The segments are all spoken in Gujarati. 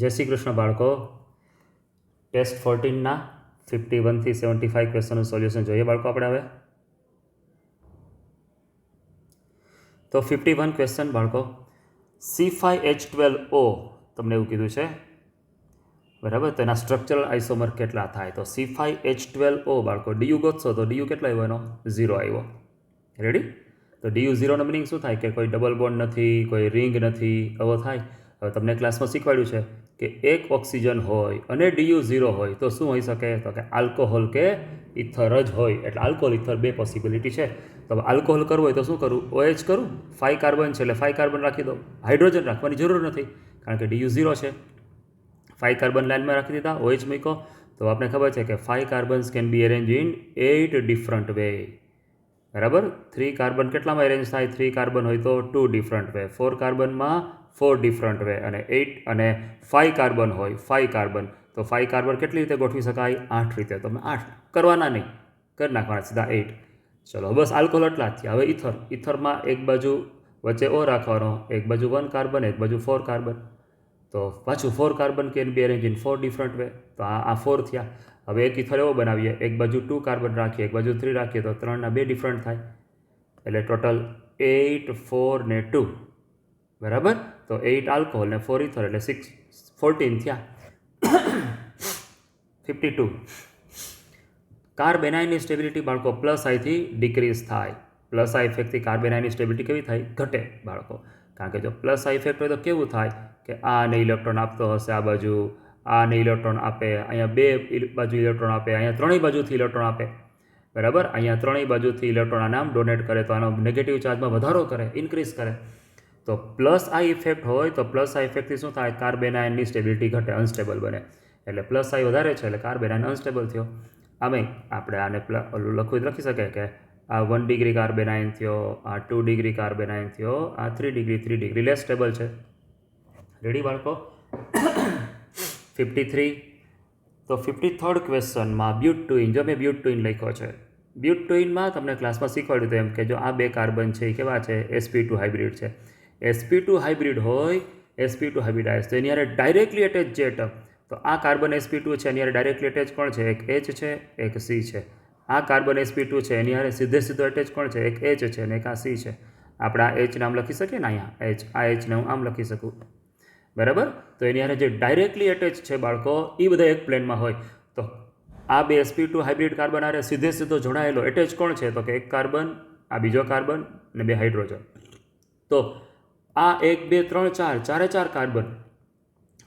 જય શ્રી કૃષ્ણ બાળકો. ટેસ્ટ 14ના 51થી 75 ક્વેશ્ચનનું સોલ્યુશન જોઈએ બાળકો આપણે હવે. તો 51 ક્વેશ્ચન બાળકો, C5H12O તમને એવું કીધું છે બરાબર. તો એના સ્ટ્રક્ચરલ આઇસોમર કેટલા થાય? તો C5H12O બાળકો ડીયુ ગોતશો તો ડીયુ કેટલો આવ્યો એનો? 0 આવ્યો. રેડી? તો ડીયુ 0નો મિનિંગ શું થાય? કે કોઈ ડબલ બોન્ડ નથી, કોઈ રિંગ નથી, આવો થાય. હવે તમને ક્લાસમાં શીખવાડ્યું છે કે એક ઓક્સિજન હોય અને ડીયુ 0 હોય તો શું હોઈ શકે? તો કે આલ્કોહોલ કે ઇથર જ હોય. એટલે આલ્કોહોલ ઇથર બે પોસિબિલિટી છે. તો આલ્કોહોલ કરવું હોય તો શું કરું? OH કરું. 5 કાર્બન છે એટલે 5 કાર્બન રાખી દો. હાઇડ્રોજન રાખવાની જરૂર નથી કારણ કે ડીયુ 0 છે. 5 કાર્બન લાઇનમાં રાખી દીધા, OH મૂકો. તો આપણે ખબર છે કે 5 carbons can be arrange in 8 different way. બરાબર. 3 કાર્બન કેટલામાં અરેન્જ થાય? 3 કાર્બન હોય તો 2 ડિફરન્ટ વે. 4 કાર્બનમાં 4 different way. અને 8 અને 5 કાર્બન હોય 5 કાર્બન તો 5 કાર્બન કેટલી રીતે ગોઠવી શકાય? 8 રીતે. તમે 8 કરવાના નહીં, કરી નાખવાના સીધા 8. ચલો બસ આલ્કોહોલ એટલા જ થયા. હવે ઇથર, ઇથરમાં એક બાજુ વચ્ચે O રાખવાનો, એક બાજુ 1 કાર્બન, એક બાજુ 4 કાર્બન. તો પાછું 4 carbon can be arrange in 4 different way. તો આ 4 થયા. હવે એક ઇથર એવો બનાવીએ, એક બાજુ 2 કાર્બન રાખીએ, એક બાજુ 3 રાખીએ તો 3ના 2 ડિફરન્ટ થાય. એટલે ટોટલ 8, 4 ને 2. બરાબર. તો 8 આલ્કોહોલ ને 4 ઇથર એટલે 14 થયા. 52. કાર્બેનાઇનની સ્ટેબિલિટી બાળકો પ્લસ આઈથી ડિક્રીઝ થાય. પ્લસ આઈ ઇફેક્ટથી કાર્બેનાઇનની સ્ટેબિલિટી કેવી થાય? ઘટે બાળકો. કારણ કે જો પ્લસ આઈ ઇફેક્ટ હોય તો કેવું થાય કે આને ઇલેક્ટ્રોન આપતો હશે આ બાજુ, આને ઇલેક્ટ્રોન આપે, અહીંયા બે બાજુ ઇલેક્ટ્રોન આપે, અહીંયા ત્રણેય બાજુથી ઇલેક્ટ્રોન આપે. બરાબર. અહીંયા ત્રણેય બાજુથી ઇલેક્ટ્રોન આને આમ ડોનેટ કરે તો આનો નેગેટિવ ચાર્જમાં વધારો કરે, ઇન્ક્રીઝ કરે. તો પ્લસ આઈ ઇફેક્ટ હોય તો પ્લસ આઈ ઇફેક્ટથી શું થાય? કાર્બેનાઇનની સ્ટેબિલિટી ઘટે, અનસ્ટેબલ બને. એટલે પ્લસ આઈ વધારે છે એટલે કાર્બેનાઇન અનસ્ટેબલ થયો. આમે આપણે આને લખી શકે કે આ 1 ડિગ્રી કાર્બેનાઇન થયો, આ 2 ડિગ્રી કાર્બેનાઇન થયો, આ 3 ડિગ્રી લેસ સ્ટેબલ છે. રેડી બાળકો? 53. તો 53rd ક્વેશ્ચનમાં બ્યુટુઇન, જો મેં બ્યુટુઇન લખ્યો છે. બ્યુટુઇનમાં તમને ક્લાસમાં શીખવાડ્યું હતું એમ કે જો આ બે કાર્બન છે એ કેવા છે? sp2 હાઇબ્રિડ છે. sp2 હાઇબ્રિડ હોય, sp2 હાઇબ્રિડાઇઝ તો એની હારે ડાયરેક્ટલી અટેચ જે એટમ, તો આ કાર્બન sp2 છે એની હારે ડાયરેક્ટલી અટેચ કોણ છે? એક H છે, એક C છે. આ કાર્બન sp2 છે એની હારે સીધો અટેચ કોણ છે? એક H છે અને એક આ C છે. આપણે આ H નામ લખી શકીએ ને અહીંયા H, આ H ને હું આમ લખી શકું. બરાબર. તો એની હારે જે ડાયરેક્ટલી અટેચ છે બાળકો એ બધા એક પ્લેનમાં હોય. તો આ બે sp2 હાઇબ્રિડ કાર્બન હારે સીધો જોડાયેલો એટેચ કોણ છે? તો કે એક કાર્બન, આ બીજો કાર્બન અને બે હાઇડ્રોજન. તો આ 1, 2, 3, 4, ચારે 4 કાર્બન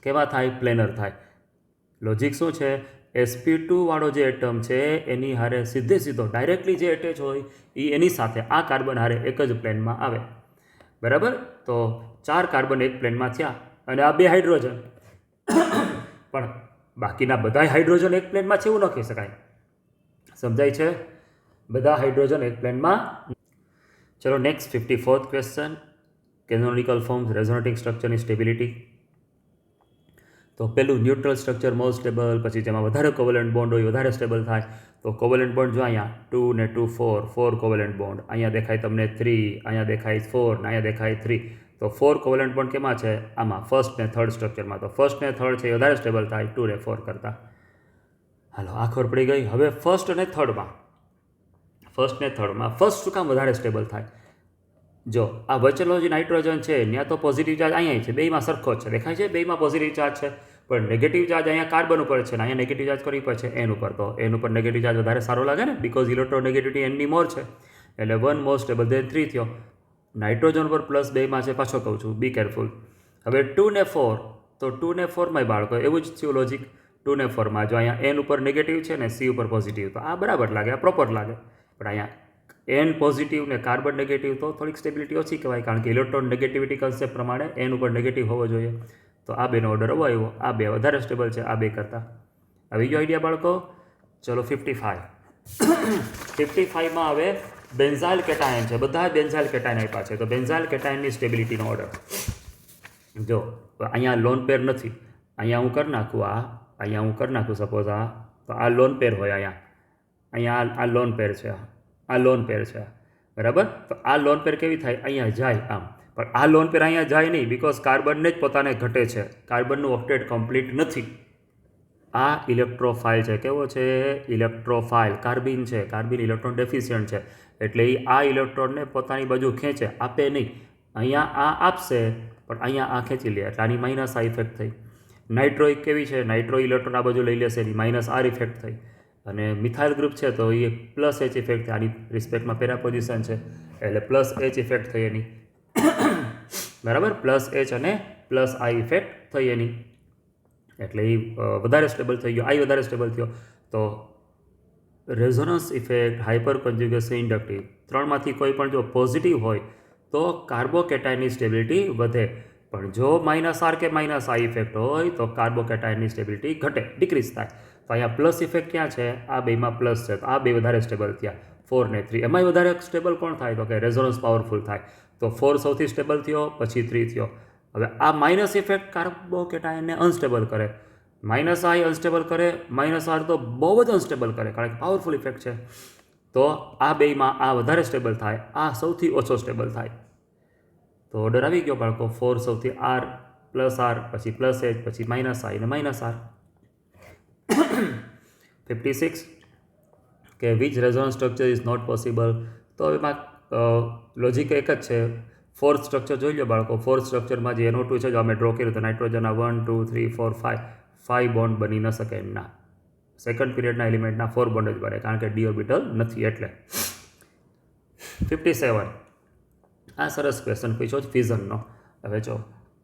કેવા થાય? પ્લેનર થાય. લોજિક શું છે? sp2 વાળો જે એટમ છે એની હારે સીધો ડાયરેક્ટલી જે એટેચ હોય એ એની સાથે આ કાર્બન હારે એક જ પ્લેનમાં આવે. બરાબર. તો 4 કાર્બન એક પ્લેનમાં થયા અને આ બે હાઇડ્રોજન. પણ બાકીના બધા હાઇડ્રોજન એક પ્લેનમાં છે એવું ન કહી શકાય. સમજાય છે? બધા હાઇડ્રોજન એક પ્લેનમાં. ચલો next 54th question, canonical forms resonating સ્ટ્રક્ચરની સ્ટેબિલિટી. તો પેલું ન્યુટ્રલ સ્ટ્રક્ચર મોસ્ટ સ્ટેબલ, પછી જેમાં વધારે કોવેલન્ટ બોન્ડ હોય વધારે સ્ટેબલ થાય. તો કોવેલન્ટ બોન્ડ જો અહીંયા 2 ને 2 4 કોવેલન્ટ બોન્ડ, અહીંયા દેખાય તમને 3, અહીંયા દેખાય 4 ને અહીંયા દેખાય 3. તો 4 કોવેલન્ટ બોન્ડ કેમાં છે? આમાં ફર્સ્ટ ને થર્ડ સ્ટ્રક્ચરમાં. તો ફર્સ્ટ ને થર્ડ છે એ વધારે સ્ટેબલ થાય 2 ને 4 કરતાં. હાલો આ ખબર પડી ગઈ. હવે ફર્સ્ટ અને થર્ડમાં, ફર્સ્ટ શું કામ વધારે સ્ટેબલ થાય? જો આ વચ્ચેનો જે નાઇટ્રોજન છે ત્યાં તો પોઝિટિવ ચાર્જ અહીંયા છે, બેયમાં સરખો જ છે, દેખાય છે બેયમાં પોઝિટિવ ચાર્જ છે. પણ નેગેટિવ ચાર્જ અહીંયા કાર્બન ઉપર છે ને અહીંયા નેગેટિવ ચાર્જ કરી પર છે એન ઉપર. તો એન ઉપર નેગેટિવ ચાર્જ વધારે સારો લાગે ને, બિકોઝ ઇલેક્ટ્રોનેગેટિવિટી એનની મોર છે. એટલે 1 મોર સ્ટેબલ દેન 3 થયો. નાઇટ્રોજન ઉપર પ્લસ 2માં છે, પાછો કહું છું બી કેરફુલ. હવે 2 ને 4, તો 2 ને 4માં બાળકો એવું જ થયું લોજિક. 2 ને 4માં જો અહીંયા એન ઉપર નેગેટિવ છે ને C ઉપર પોઝિટિવ, તો આ બરાબર લાગે, આ પ્રોપર લાગે. પણ અહીંયા એન પોઝિટિવ ને કાર્બન નેગેટિવ તો થોડીક સ્ટેબિલિટી ઓછી કહેવાય કારણ કે ઇલેક્ટ્રોન નેગેટિવિટી કન્સેપ્ટ પ્રમાણે એન ઉપર નેગેટિવ હોવો જોઈએ. તો આ બેનો ઓર્ડર એવો આવ્યો, આ બે વધારે સ્ટેબલ છે આ બે કરતાં. આવી ગયો આઈડિયા બાળકો? ચલો 55. 55માં હવે બેન્ઝાઇલ કેટાયન છે, બધા બેન્ઝાઇલ કેટાયન આપ્યા છે. તો બેન્ઝાઇલ કેટાયનની સ્ટેબિલિટીનો ઓર્ડર જો અહીંયા લોન પેર નથી, અહીંયા હું કરી નાખું સપોઝ આ, તો આ લોન પેર હોય અહીંયા આ લોન પેર છે, આ લોન પેર છે. બરાબર. તો આ લોન પેર કેવી થાય? અહીંયા જાય આમ, પણ આ લોન પેર અહીંયા જાય નહીં, બિકોઝ કાર્બનને જ પોતાને ઘટે છે, કાર્બનનું ઓક્ટેટ કમ્પ્લીટ નથી. આ ઇલેક્ટ્રોફાઇલ છે. કેવો છે? ઇલેક્ટ્રોફાઇલ. કાર્બિન છે, કાર્બિન ઇલેક્ટ્રોન ડેફિશિયન્ટ છે, એટલે એ આ ઇલેક્ટ્રોનને પોતાની બાજુ ખેંચે, આપે નહીં. અહીંયા આ આપશે પણ અહીંયા આ ખેંચી લે, એટલે આની માઇનસ આ ઇફેક્ટ થઈ. નાઇટ્રોઇક કેવી છે? નાઇટ્રો ઇલેક્ટ્રોન આ બાજુ લઈ લેશે, એની માઇનસ આર ઇફેક્ટ થઈ. અને મિથાઇલ ગ્રુપ છે તો એ પ્લસ એચ ઇફેક્ટ થઈ, આની રિસ્પેક્ટમાં પેરા પોઝિશન છે એટલે પ્લસ એચ ઇફેક્ટ થઈ એની. બરાબર, પ્લસ એચ અને પ્લસ આઈ ઇફેક્ટ થઈ એની, એટલે એ વધારે સ્ટેબલ થઈ ગયો, આઈ વધારે સ્ટેબલ થયો. તો resonance effect, hyper conjugation, inductive, ત્રણમાંથી કોઈ પણ જો પોઝિટિવ હોય તો કાર્બોકેટાઇનની સ્ટેબિલિટી વધે, પણ જો માઇનસ આર કે માઇનસ આઈ ઇફેક્ટ હોય તો કાર્બોકેટાઇનની સ્ટેબિલિટી ઘટે, ડિક્રીઝ થાય. તો અહીંયા પ્લસ ઇફેક્ટ ક્યાં છે? આ બેમાં પ્લસ છે, તો આ બે વધારે સ્ટેબલ થયા, 4 ને 3. એમાંય વધારે સ્ટેબલ કોણ થાય? તો કે રેઝોનન્સ પાવરફુલ થાય. તો 4 સૌથી સ્ટેબલ થયો, પછી 3 થયો. હવે આ માઇનસ ઇફેક્ટ કાર્બોકેટાઇનને અનસ્ટેબલ કરે, માઇનસ આઈ અનસ્ટેબલ કરે, માઇનસ આર તો બહુ જ અનસ્ટેબલ કરે, કારણ કે પાવરફુલ ઇફેક્ટ છે. તો આ બેમાં આ વધારે સ્ટેબલ થાય, આ સૌથી ઓછો સ્ટેબલ થાય. તો ઓર્ડર આવી ગયો બાળકો, 4 સૌથી આર, પ્લસ આર, પછી પ્લસ એચ, પછી માઇનસ આઈ અને માઇનસ આર. 56 કે which resonance structure is not possible. તો એમાં લોજિક એક જ છે. ફોર્થ સ્ટ્રક્ચર જોઈ લો બાળકો. ફોર્થ સ્ટ્રક્ચરમાં જે NO2 છે, જો અમે ડ્રો કર્યું તો નાઇટ્રોજનના 1 2 3 4 5 બોન્ડ બની ન શકે એમના. સેકન્ડ પીરિયડના એલિમેન્ટના 4 બોન્ડ જ બને, કારણ કે ડી ઓર્બિટલ નથી એટલે. 57 આ સરસ ક્વેશ્ચન પૂછ્યો છે ફિઝનનો. હવે જો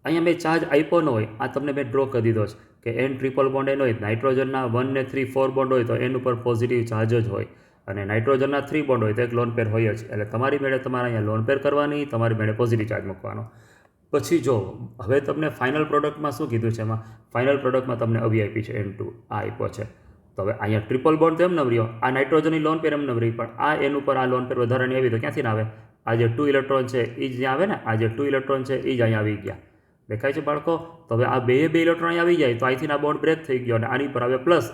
અહીંયા મેં ચાર્જ આપ્યો ન હોય, આ તમને મેં ડ્રો કરી દીધો છે કે N ટ્રિપલ બોન્ડ N હોય, નાઇટ્રોજનના 1 ને 3 4 બોન્ડ હોય તો N ઉપર પોઝિટિવ ચાર્જ જ હોય, અને નાઇટ્રોજનના 3 બોન્ડ હોય તો એક લોન પેર હોય જ. એટલે તમારી મેળે તમારે અહીંયા લોન પેર કરવાની, તમારી મેળે પોઝિટિવ ચાર્જ મૂકવાનો. પછી જો હવે તમને ફાઇનલ પ્રોડક્ટમાં શું કીધું છે? એમાં ફાઇનલ પ્રોડક્ટમાં તમને અવી આપી છે N2, આ આપ્યો છે. તો હવે અહીંયા ટ્રિપલ બોન્ડ તો એમ ન રહ્યો, આ નાઇટ્રોજનની લોન પેર એમ ન રહી, પણ આ N ઉપર આ લોન પેર વધારાની આવી તો ક્યાંથી ના આવે? આ જે 2 ઇલેક્ટ્રોન છે એ જ જ્યાં આવે ને, આ જે 2 ઇલેક્ટ્રોન છે એ જ અહીંયા આવી ગયા. દેખાય છે બાળકો? તો હવે આ બે ઇલેક્ટ્રોન અહીંયા આવી જાય તો અહીંથી આ બોન્ડ બ્રેક થઈ ગયો અને આની પર આવે પ્લસ.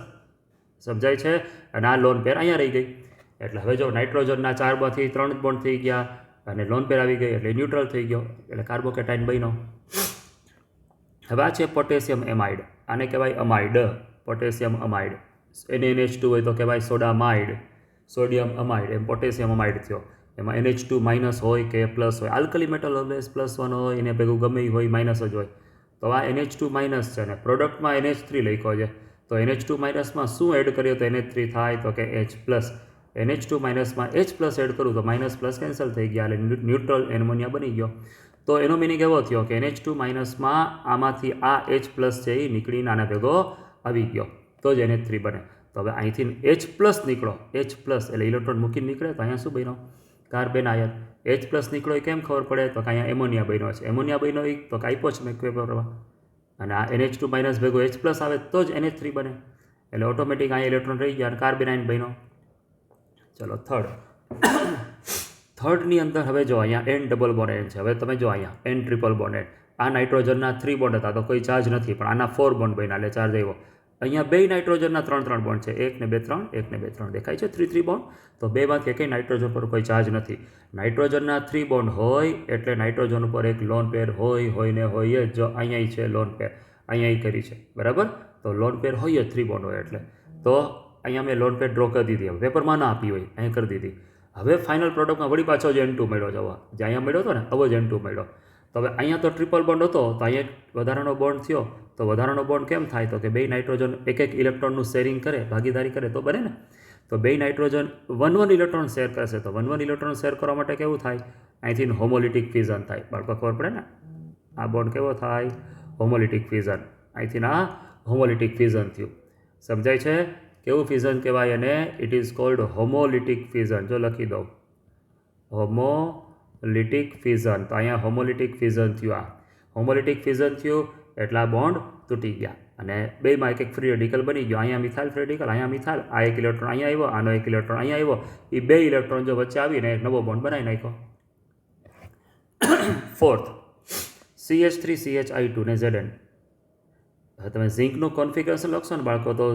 સમજાય છે? અને આ લોન પેર અહીંયા રહી ગઈ. એટલે હવે જો નાઇટ્રોજનના 4માંથી 3 બોન્ડ થઈ ગયા અને લોન પેર આવી ગઈ એટલે ન્યુટ્રલ થઈ ગયો, એટલે કાર્બોકેટાઇન બન્યો. હવે આ છે પોટેશિયમ એમાઇડ, આને કહેવાય અમાઇડ, પોટેશિયમ અમાઇડ. NaNH2 હોય તો કહેવાય સોડામાઇડ, સોડિયમ અમાઇડ, એમ પોટેશિયમ અમાઇડ થયો. એમાં NH2 માઇનસ હોય કે પ્લસ હોય, આલ્કલી મેટલ ઓલવેઝ +1 હોય, એને ભેગું ગમે હોય માઇનસ જ હોય. તો આ NH2 માઇનસ છે ને પ્રોડક્ટમાં NH3 લખ્યો છે, તો NH2 માઇનસમાં શું એડ કરીએ તો NH3 થાય? તો કે H પ્લસ. NH2 માઇનસમાં H પ્લસ એડ કરું તો માઇનસ પ્લસ કેન્સલ થઈ ગયા, એટલે ન્યુટ્રલ એમોનિયા બની ગયો. તો એનો મિનિંગ એવો થયો કે NH2 માઇનસમાં આમાંથી આ H પ્લસ છે એ નીકળીને આના ભેગો આવી ગયો, તો જ NH3 બને. તો હવે અહીંથી H પ્લસ નીકળો, H પ્લસ એટલે ઇલેક્ટ્રોન મૂકીને નીકળે, તો અહીંયા શું બન્યો? Carbon ion. H પ્લસ નીકળો એ કેમ ખબર પડે? તો કે અહીંયા એમોનિયા બન્યો છે. એમોનિયા બન્યો એ તો આપ્યો છે મેં પેપરમાં, અને આ NH2 માઇનસ ભેગો H પ્લસ આવે તો જ NH3 બને, એટલે ઓટોમેટિક અહીંયા ઇલેક્ટ્રોન રહી ગયા અને કાર્બન આયન બન્યો. ચલો થર્ડની અંદર હવે જો અહીંયા N ડબલ બોન્ડ N છે. હવે તમે જો અહીંયા N ટ્રિપલ બોન્ડ N, આ નાઇટ્રોજનના 3 બોન્ડ હતા તો કોઈ ચાર્જ નથી, પણ આના 4 બોન્ડ બન્યા એટલે ચાર્જ આવ્યો. અહીંયા બે નાઇટ્રોજનના 3 બોન્ડ છે, 1 ને 2 3, 1 ને 2 3, દેખાય છે 3 બોન્ડ. તો બેમાંથી એકેય નાઇટ્રોજન પર કોઈ ચાર્જ નથી. નાઇટ્રોજનના 3 બોન્ડ હોય એટલે નાઇટ્રોજન ઉપર એક લોન પેર હોય ને હોય જ. જો અહીંયા છે લોન પેર, અહીંયા કરી છે, બરાબર? તો લોન પેર હોય જ 3 બોન્ડ હોય એટલે. તો અહીંયા મેં લોન પેર ડ્રો કરી દીધી, હવે પેપરમાં ના આપી હોય અહીંયા કરી દીધી. હવે ફાઇનલ પ્રોડક્ટમાં વળી પાછો જે N2 મળ્યો જવા, જે અહીંયા મળ્યો હતો ને આવો જ N2 મળ્યો. તો હવે અહીંયા તો ટ્રિપલ બોન્ડ હતો તો અહીંયા વધારાનો બોન્ડ થયો. તો વધારાનો બોન્ડ કેમ થાય? તો કે બે નાઇટ્રોજન એક ઇલેક્ટ્રોનનું શેરિંગ કરે, ભાગીદારી કરે તો બને ને. તો બે નાઇટ્રોજન 1 ઇલેક્ટ્રોન શેર કરશે, તો 1 ઇલેક્ટ્રોન શેર કરવા માટે કેવું થાય? અહીંથી હોમોલિટિક ફ્યુઝન થાય. બાળકો ખબર પડે ને, આ બોન્ડ કેવો થાય? હોમોલિટિક ફ્યુઝન. અહીંથી આ હોમોલિટિક ફ્યુઝન થયું. સમજાય છે? કેવું ફ્યુઝન કહેવાય? અને ઇટ ઇઝ કોલ્ડ હોમોલિટિક ફ્યુઝન. જો લખી દો હોમોલિટિક ફ્યુઝન. તો અહીંયા હોમોલિટિક ફ્યુઝન થયું. આ હોમોલિટિક ફ્યુઝન થયું એટલે આ બોન્ડ તૂટી ગયા અને બેમાં એક ફ્રી રેડિકલ બની ગયો. અહીંયા મિથાઇલ ફ્રી રેડિકલ, અહીંયા મિથાઇલ, આ એક ઇલેક્ટ્રોન અહીંયા આવ્યો, આનો એક ઇલેક્ટ્રોન અહીંયા આવ્યો, એ બે ઇલેક્ટ્રોન જો વચ્ચે આવીને એક નવો બોન્ડ બનાવી નાખ્યો. ફોર્થ CH3CHI2 ને Zn. હવે તમે ઝિંકનું કોન્ફિગરેશન લખશો ને બાળકો, તો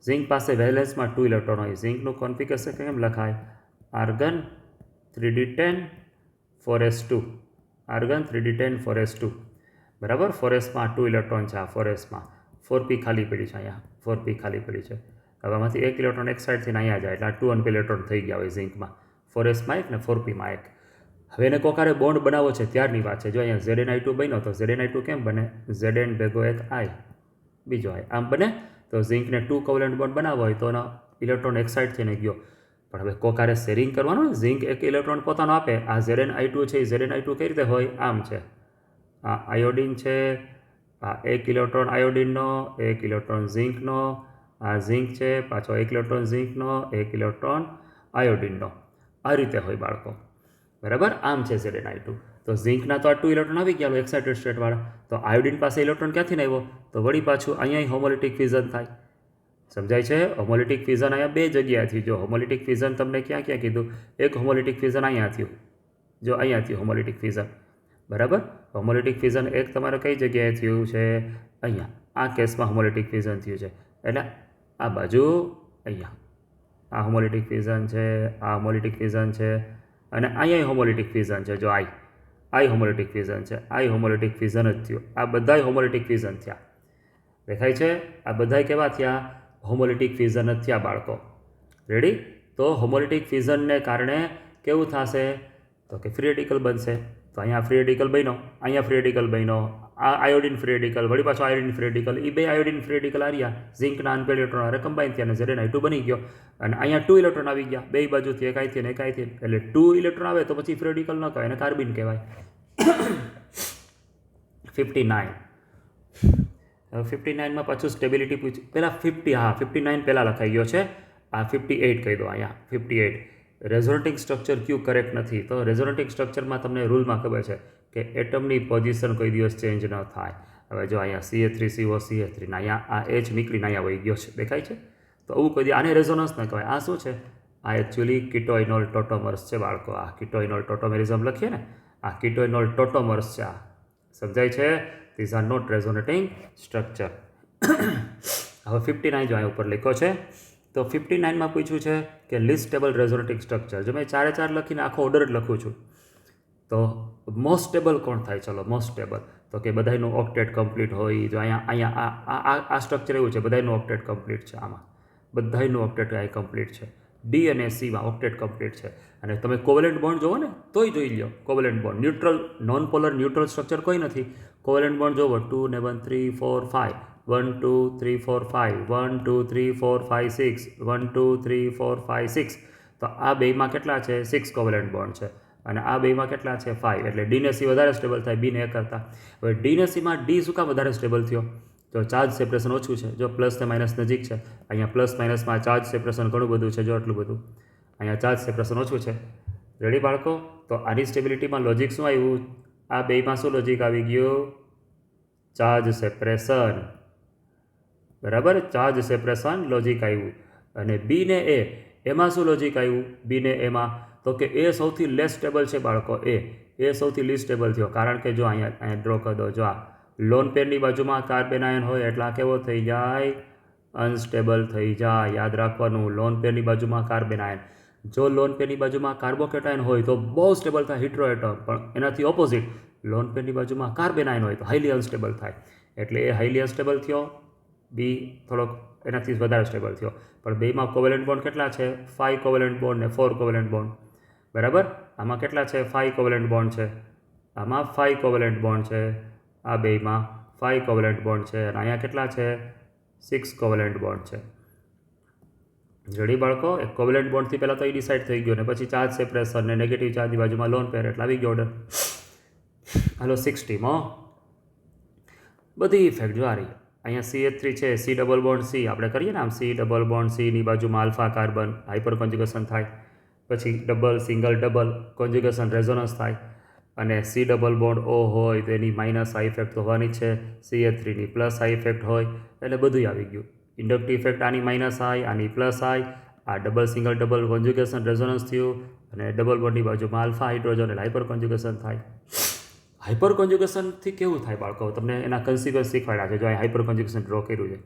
ઝિંક પાસે વેલેન્સમાં 2 ઇલેક્ટ્રોન હોય. ઝિંકનું કોન્ફિગરેશન કેમ લખાય? Argon 3D10 4s2. Argon 3d10 4s2 બરાબર. 4sમાં 2 ઇલેક્ટ્રોન છે. આ 4sમાં 4p ખાલી પડી છે. અહીંયા 4p ખાલી પડી છે. હવે આમાંથી એક ઇલેક્ટ્રોન એક સાઈડથી અહીંયા જાય એટલે આ 2 અનપેડ ઇલેક્ટ્રોન થઈ ગયા હોય ઝિંકમાં. 4sમાં એક ને 4pમાં એક. હવે એને કોકારે બોન્ડ બનાવવો છે ત્યારની વાત છે. જો અહીંયા ZnI2 બન્યો તો ZnI2 કેમ બને? Zn ભેગો એક I બીજો I આમ બને. તો ઝિંકને 2 કોવેલેન્ટ બોન્ડ બનાવવો હોય તો એનો ઇલેક્ટ્રોન એક સાઈડ થઈને ગયો. પણ હવે કોકારે શેરિંગ કરવાનું ને, ઝિંક એક ઇલેક્ટ્રોન પોતાનો આપે. આ ZnI2 છે એ ZnI2 કઈ રીતે હોય? આમ છે. આ આયોડિન છે, આ એક ઇલેક્ટ્રોન આયોડિનનો, એક ઇલેક્ટ્રોન ઝિંકનો, આ ઝિંક છે, પાછો એક ઇલેક્ટ્રોન ઝિંકનો, એક ઇલેક્ટ્રોન આયોડિનનો. આ રીતે હોય બાળકો, બરાબર. આમ છે ZnI2. તો ઝિંકના તો આ 2 ઇલેક્ટ્રોન આવી ગયા એક્સાઇટેડ સ્ટેટવાળા. તો આયોડિન પાસે ઇલેક્ટ્રોન ક્યાંથી આવ્યો? તો વળી પાછું અહીંયા હોમોલિટિક ફ્યુઝન થાય. સમજાય છે? હોમોલિટિક ફ્યુઝન અહીંયા બે જગ્યાએથી. જો હોમોલિટિક ફ્યુઝન તમને ક્યાં ક્યાં કીધું? એક હોમોલિટિક ફ્યુઝન અહીંયા થયું. જો અહીંયા થયું હોમોલિટિક ફ્યુઝન, બરાબર. હોમોલિટિક ફ્યુઝન એક તમારે કઈ જગ્યાએ થયું છે? અહીંયા. આ કેસમાં હોમોલિટિક ફ્યુઝન થયું છે. એટલે આ બાજુ અહીંયા આ હોમોલિટિક ફ્યુઝન છે, આ હોમોલિટિક ફ્યુઝન છે, અને અહીંયા હોમોલિટિક ફ્યુઝન છે. જો આઈ હોમોલિટિક ફ્યુઝન છે. આઈ હોમોલિટિક ફ્યુઝન જ થયું. આ બધાય હોમોલિટિક ફ્યુઝન થયા. દેખાય છે? આ બધાય કેવા થયા? હોમોલિટિક ફ્યુઝન જ થયા બાળકો. રેડી? તો હોમોલિટિક ફ્યુઝનને કારણે કેવું થશે? તો કે ફ્રી રેડિકલ બનશે. તો અહીંયા ફ્રી રેડિકલ બન્યો, અહીંયા ફ્રી રેડિકલ બન્યો, આ આયોડિન ફ્રી રેડિકલ, વળી પાછો આયોડિન ફ્રી રેડિકલ, એ બે આયોડિન ફ્રી રેડિકલ આવ્યા, ઝિંકના અનપેડ ઇલેક્ટ્રોન હારે કમ્બાઈન થયા અને ZnI2 બની ગયો. અને અહીંયા 2 ઇલેક્ટ્રોન આવી ગયા બે બાજુથી, એક અહીંથી અને એક અહીંથી. એટલે 2 ઇલેક્ટ્રોન આવે તો પછી ફ્રી રેડિકલ ન કહેવાય, એને કાર્બિન કહેવાય. 59. હવે 59માં પાછું સ્ટેબિલિટી પૂછ્યું. પહેલાં 59 પહેલાં લખાઈ ગયો છે. આ 58 કહી દો અહીંયા. 58 રેઝોનેટિંગ સ્ટ્રક્ચર ક્યુ કરેક્ટ નથી. તો રેઝોનેટિંગ સ્ટ્રક્ચરમાં તમને રૂલમાં ખબર છે કે એટમની પોઝિશન કોઈ દિવસ ચેન્જ ન થાય. હવે જો અહીંયા CH3CO CH3 અહીંયા આ H નીકળીને અહીંયા વહી ગયો છે, દેખાય છે? તો આવું કોઈ આને રેઝોનન્સ ન કહેવાય. આ શું છે? આ એકચ્યુઅલી કિટોઇનોલ ટોટોમર્સ છે બાળકો. આ કિટોઇનોલ ટોટોમેરિઝમ લખીએ ને, આ કિટોઇનોલ ટોટોમર્સ છે. આ સમજાય છે? These are not resonating structure. હવે 59 જો અહીંયા ઉપર લખ્યો છે. તો 59માં પૂછ્યું છે કે લિસ્ટ સ્ટેબલ રેઝોનેટિંગ સ્ટ્રક્ચર. જો મેં 4 લખીને આખો ઓર્ડર જ લખું છું. તો મોસ્ટ સ્ટેબલ કોણ થાય? ચલો મોસ્ટ સ્ટેબલ તો કે બધાનું ઓક્ટેટ કમ્પ્લીટ હોય. જો અહીંયા આ સ્ટ્રક્ચર એવું છે, બધાનું ઓક્ટેટ કમ્પ્લીટ છે. આમાં બધાનું ઓક્ટેટ અહીં કમ્પ્લીટ છે. ડી અને સીમાં ઓક્ટેટ કમ્પ્લીટ છે. અને તમે કોવેલેન્ટ બોન્ડ જોવો ને તોય જોઈ લો. Covalent bond neutral, non polar neutral structure કોઈ નથી. કોવેલેન્ટ બોન્ડ જોવો 2 ને 1 3 4 5 1 2 3 4 5 1 2 3 4 5 6 1 2 3 4 5 6. તો આ બેમાં કેટલા છે? 6 કોવેલેન્ટ બોન્ડ છે. અને આ બેમાં કેટલા છે? 5. એટલે ડી ને સી વધારે સ્ટેબલ થાય બી ને એ કરતાં. હવે ડી ને સીમાં ડી શું કામ વધારે સ્ટેબલ થયો? તો ચાર્જ સેપરેશન ઓછું છે. જો પ્લસ ને માઇનસ નજીક છે. અહીંયા પ્લસ માઇનસમાં ચાર્જ સેપરેશન ઘણું બધું છે. જો આટલું બધું અહીંયા ચાર્જ સેપરેશન ઓછું છે. રેડી બાળકો? તો આની સ્ટેબિલિટીમાં લોજિક શું આવ્યું? આ બેમાં શું લોજિક આવી ગયું? Charge separation. બરાબર? ચાર્જ સેપરેશન લોજિક આવ્યું. અને બી ને એ એમાં શું લોજિક આવ્યું? બી ને એમાં તો કે એ સૌથી લેસ સ્ટેબલ છે બાળકો. એ સૌથી લીસ્ટ સ્ટેબલ થયો. કારણ કે જો અહીંયા ડ્રો કરી દો. જો આ લોન પેરની બાજુમાં કાર્બન આયન હોય એટલે આ કેવો થઈ જાય? અનસ્ટેબલ થઈ જાય. યાદ રાખવાનું, લોન પેરની બાજુમાં કાર્બન આયન. જો લોન પેરની બાજુમાં કાર્બોકેટાયન હોય તો બહુ સ્ટેબલ થાય હિટ્રો એટમ. પણ એનાથી ઓપોઝિટ, લોન પેરની બાજુમાં કાર્બન આયન હોય તો હાઈલી અનસ્ટેબલ થાય. એટલે એ હાઈલી અનસ્ટેબલ થયો. બી થોડોક એનાથી વધારે સ્ટેબલ થયો. પણ બેમાં કોવેલેન્ટ બોન્ડ કેટલા છે? 5 કોવેલેન્ટ બોન્ડ ને 4 કોવેલેન્ટ બોન્ડ. બરાબર? આમાં કેટલા છે? 5 કોવેલેન્ટ બોન્ડ છે. આમાં 5 કોવેલેન્ટ બોન્ડ છે. આ બેમાં 5 કોવેલેન્ટ બોન્ડ છે. અને અહીંયા કેટલા છે? 6 કોવેલેન્ટ બોન્ડ છે. રેડી બાળકો? એક કોવેલેન્ટ બોન્ડથી પહેલાં તો એ ડિસાઇડ થઈ ગયો ને પછી ચાર્જ સેપરેશન ને નેગેટિવ ચાર્જની બાજુમાં લોન પેર એટલે આવી ગયો ઓર્ડર. હાલો 60માં બધી ઇફેક્ટ જો આ રહી. અહીંયા CH3 છે, C ડબલ બોન્ડ C આપણે કરીએ ને આમ C ડબલ બોન્ડ Cની બાજુમાં આલ્ફા કાર્બન હાઇપર કોન્જ્યુગેશન થાય. પછી double single double conjugation resonance થાય. અને C ડબલ બોન્ડ O હોય તો એની માઇનસ આ ઇફેક્ટ તો હોવાની જ છે. CH3ની પ્લસ આ ઇફેક્ટ હોય એટલે બધું આવી ગયું. ઇન્ડક્ટિવ ઇફેક્ટ આની માઇનસ આઈ, આની પ્લસ આઈ, આ double single double conjugation resonance થયું. અને ડબલ બોન્ડની બાજુમાં આલ્ફા હાઇડ્રોજન એટલે હાઇપર કોન્જ્યુગેશન થાય. હાઇપર કોન્જ્યુગેશનથી કેવું થાય બાળકો? તમને એના કન્સિક્વન્સ શીખવાડ્યા છે. જો અહીં હાઇપર કોન્જ્યુગેશન ડ્રો કર્યું છે.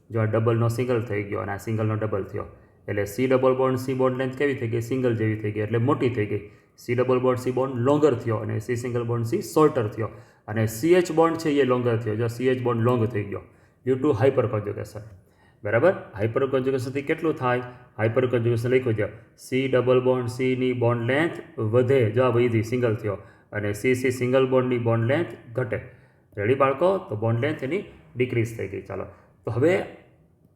જો આ ડબલનો સિંગલ થઈ ગયો અને આ સિંગલનો ડબલ થયો એટલે C double bond C bond length કેવી થઈ ગઈ? સિંગલ જેવી થઈ ગઈ એટલે મોટી થઈ ગઈ. C double bond C bond longer થયો અને C single bond C sorter થયો અને CH બોન્ડ છે એ લોંગર થયો. જો CH બોન્ડ લોંગ થઈ ગયો ડ્યુ ટુ હાઇપર કોન્જ્યુગેશન. બરાબર, હાઇપર કોન્જ્યુગેશનથી કેટલું થાય? હાઇપર કોન્જ્યુગેશન લખ્યું છે સી ડબલ બોન્ડ સીની બોન્ડ લેન્થ વધે, જો આ વધી સિંગલ થયો, અને સી સિંગલ બોન્ડની બોન્ડ લેન્થ ઘટે. રેડી બાળકો? તો બોન્ડ લેન્થ એની ડિક્રીઝ થઈ ગઈ. ચાલો, તો હવે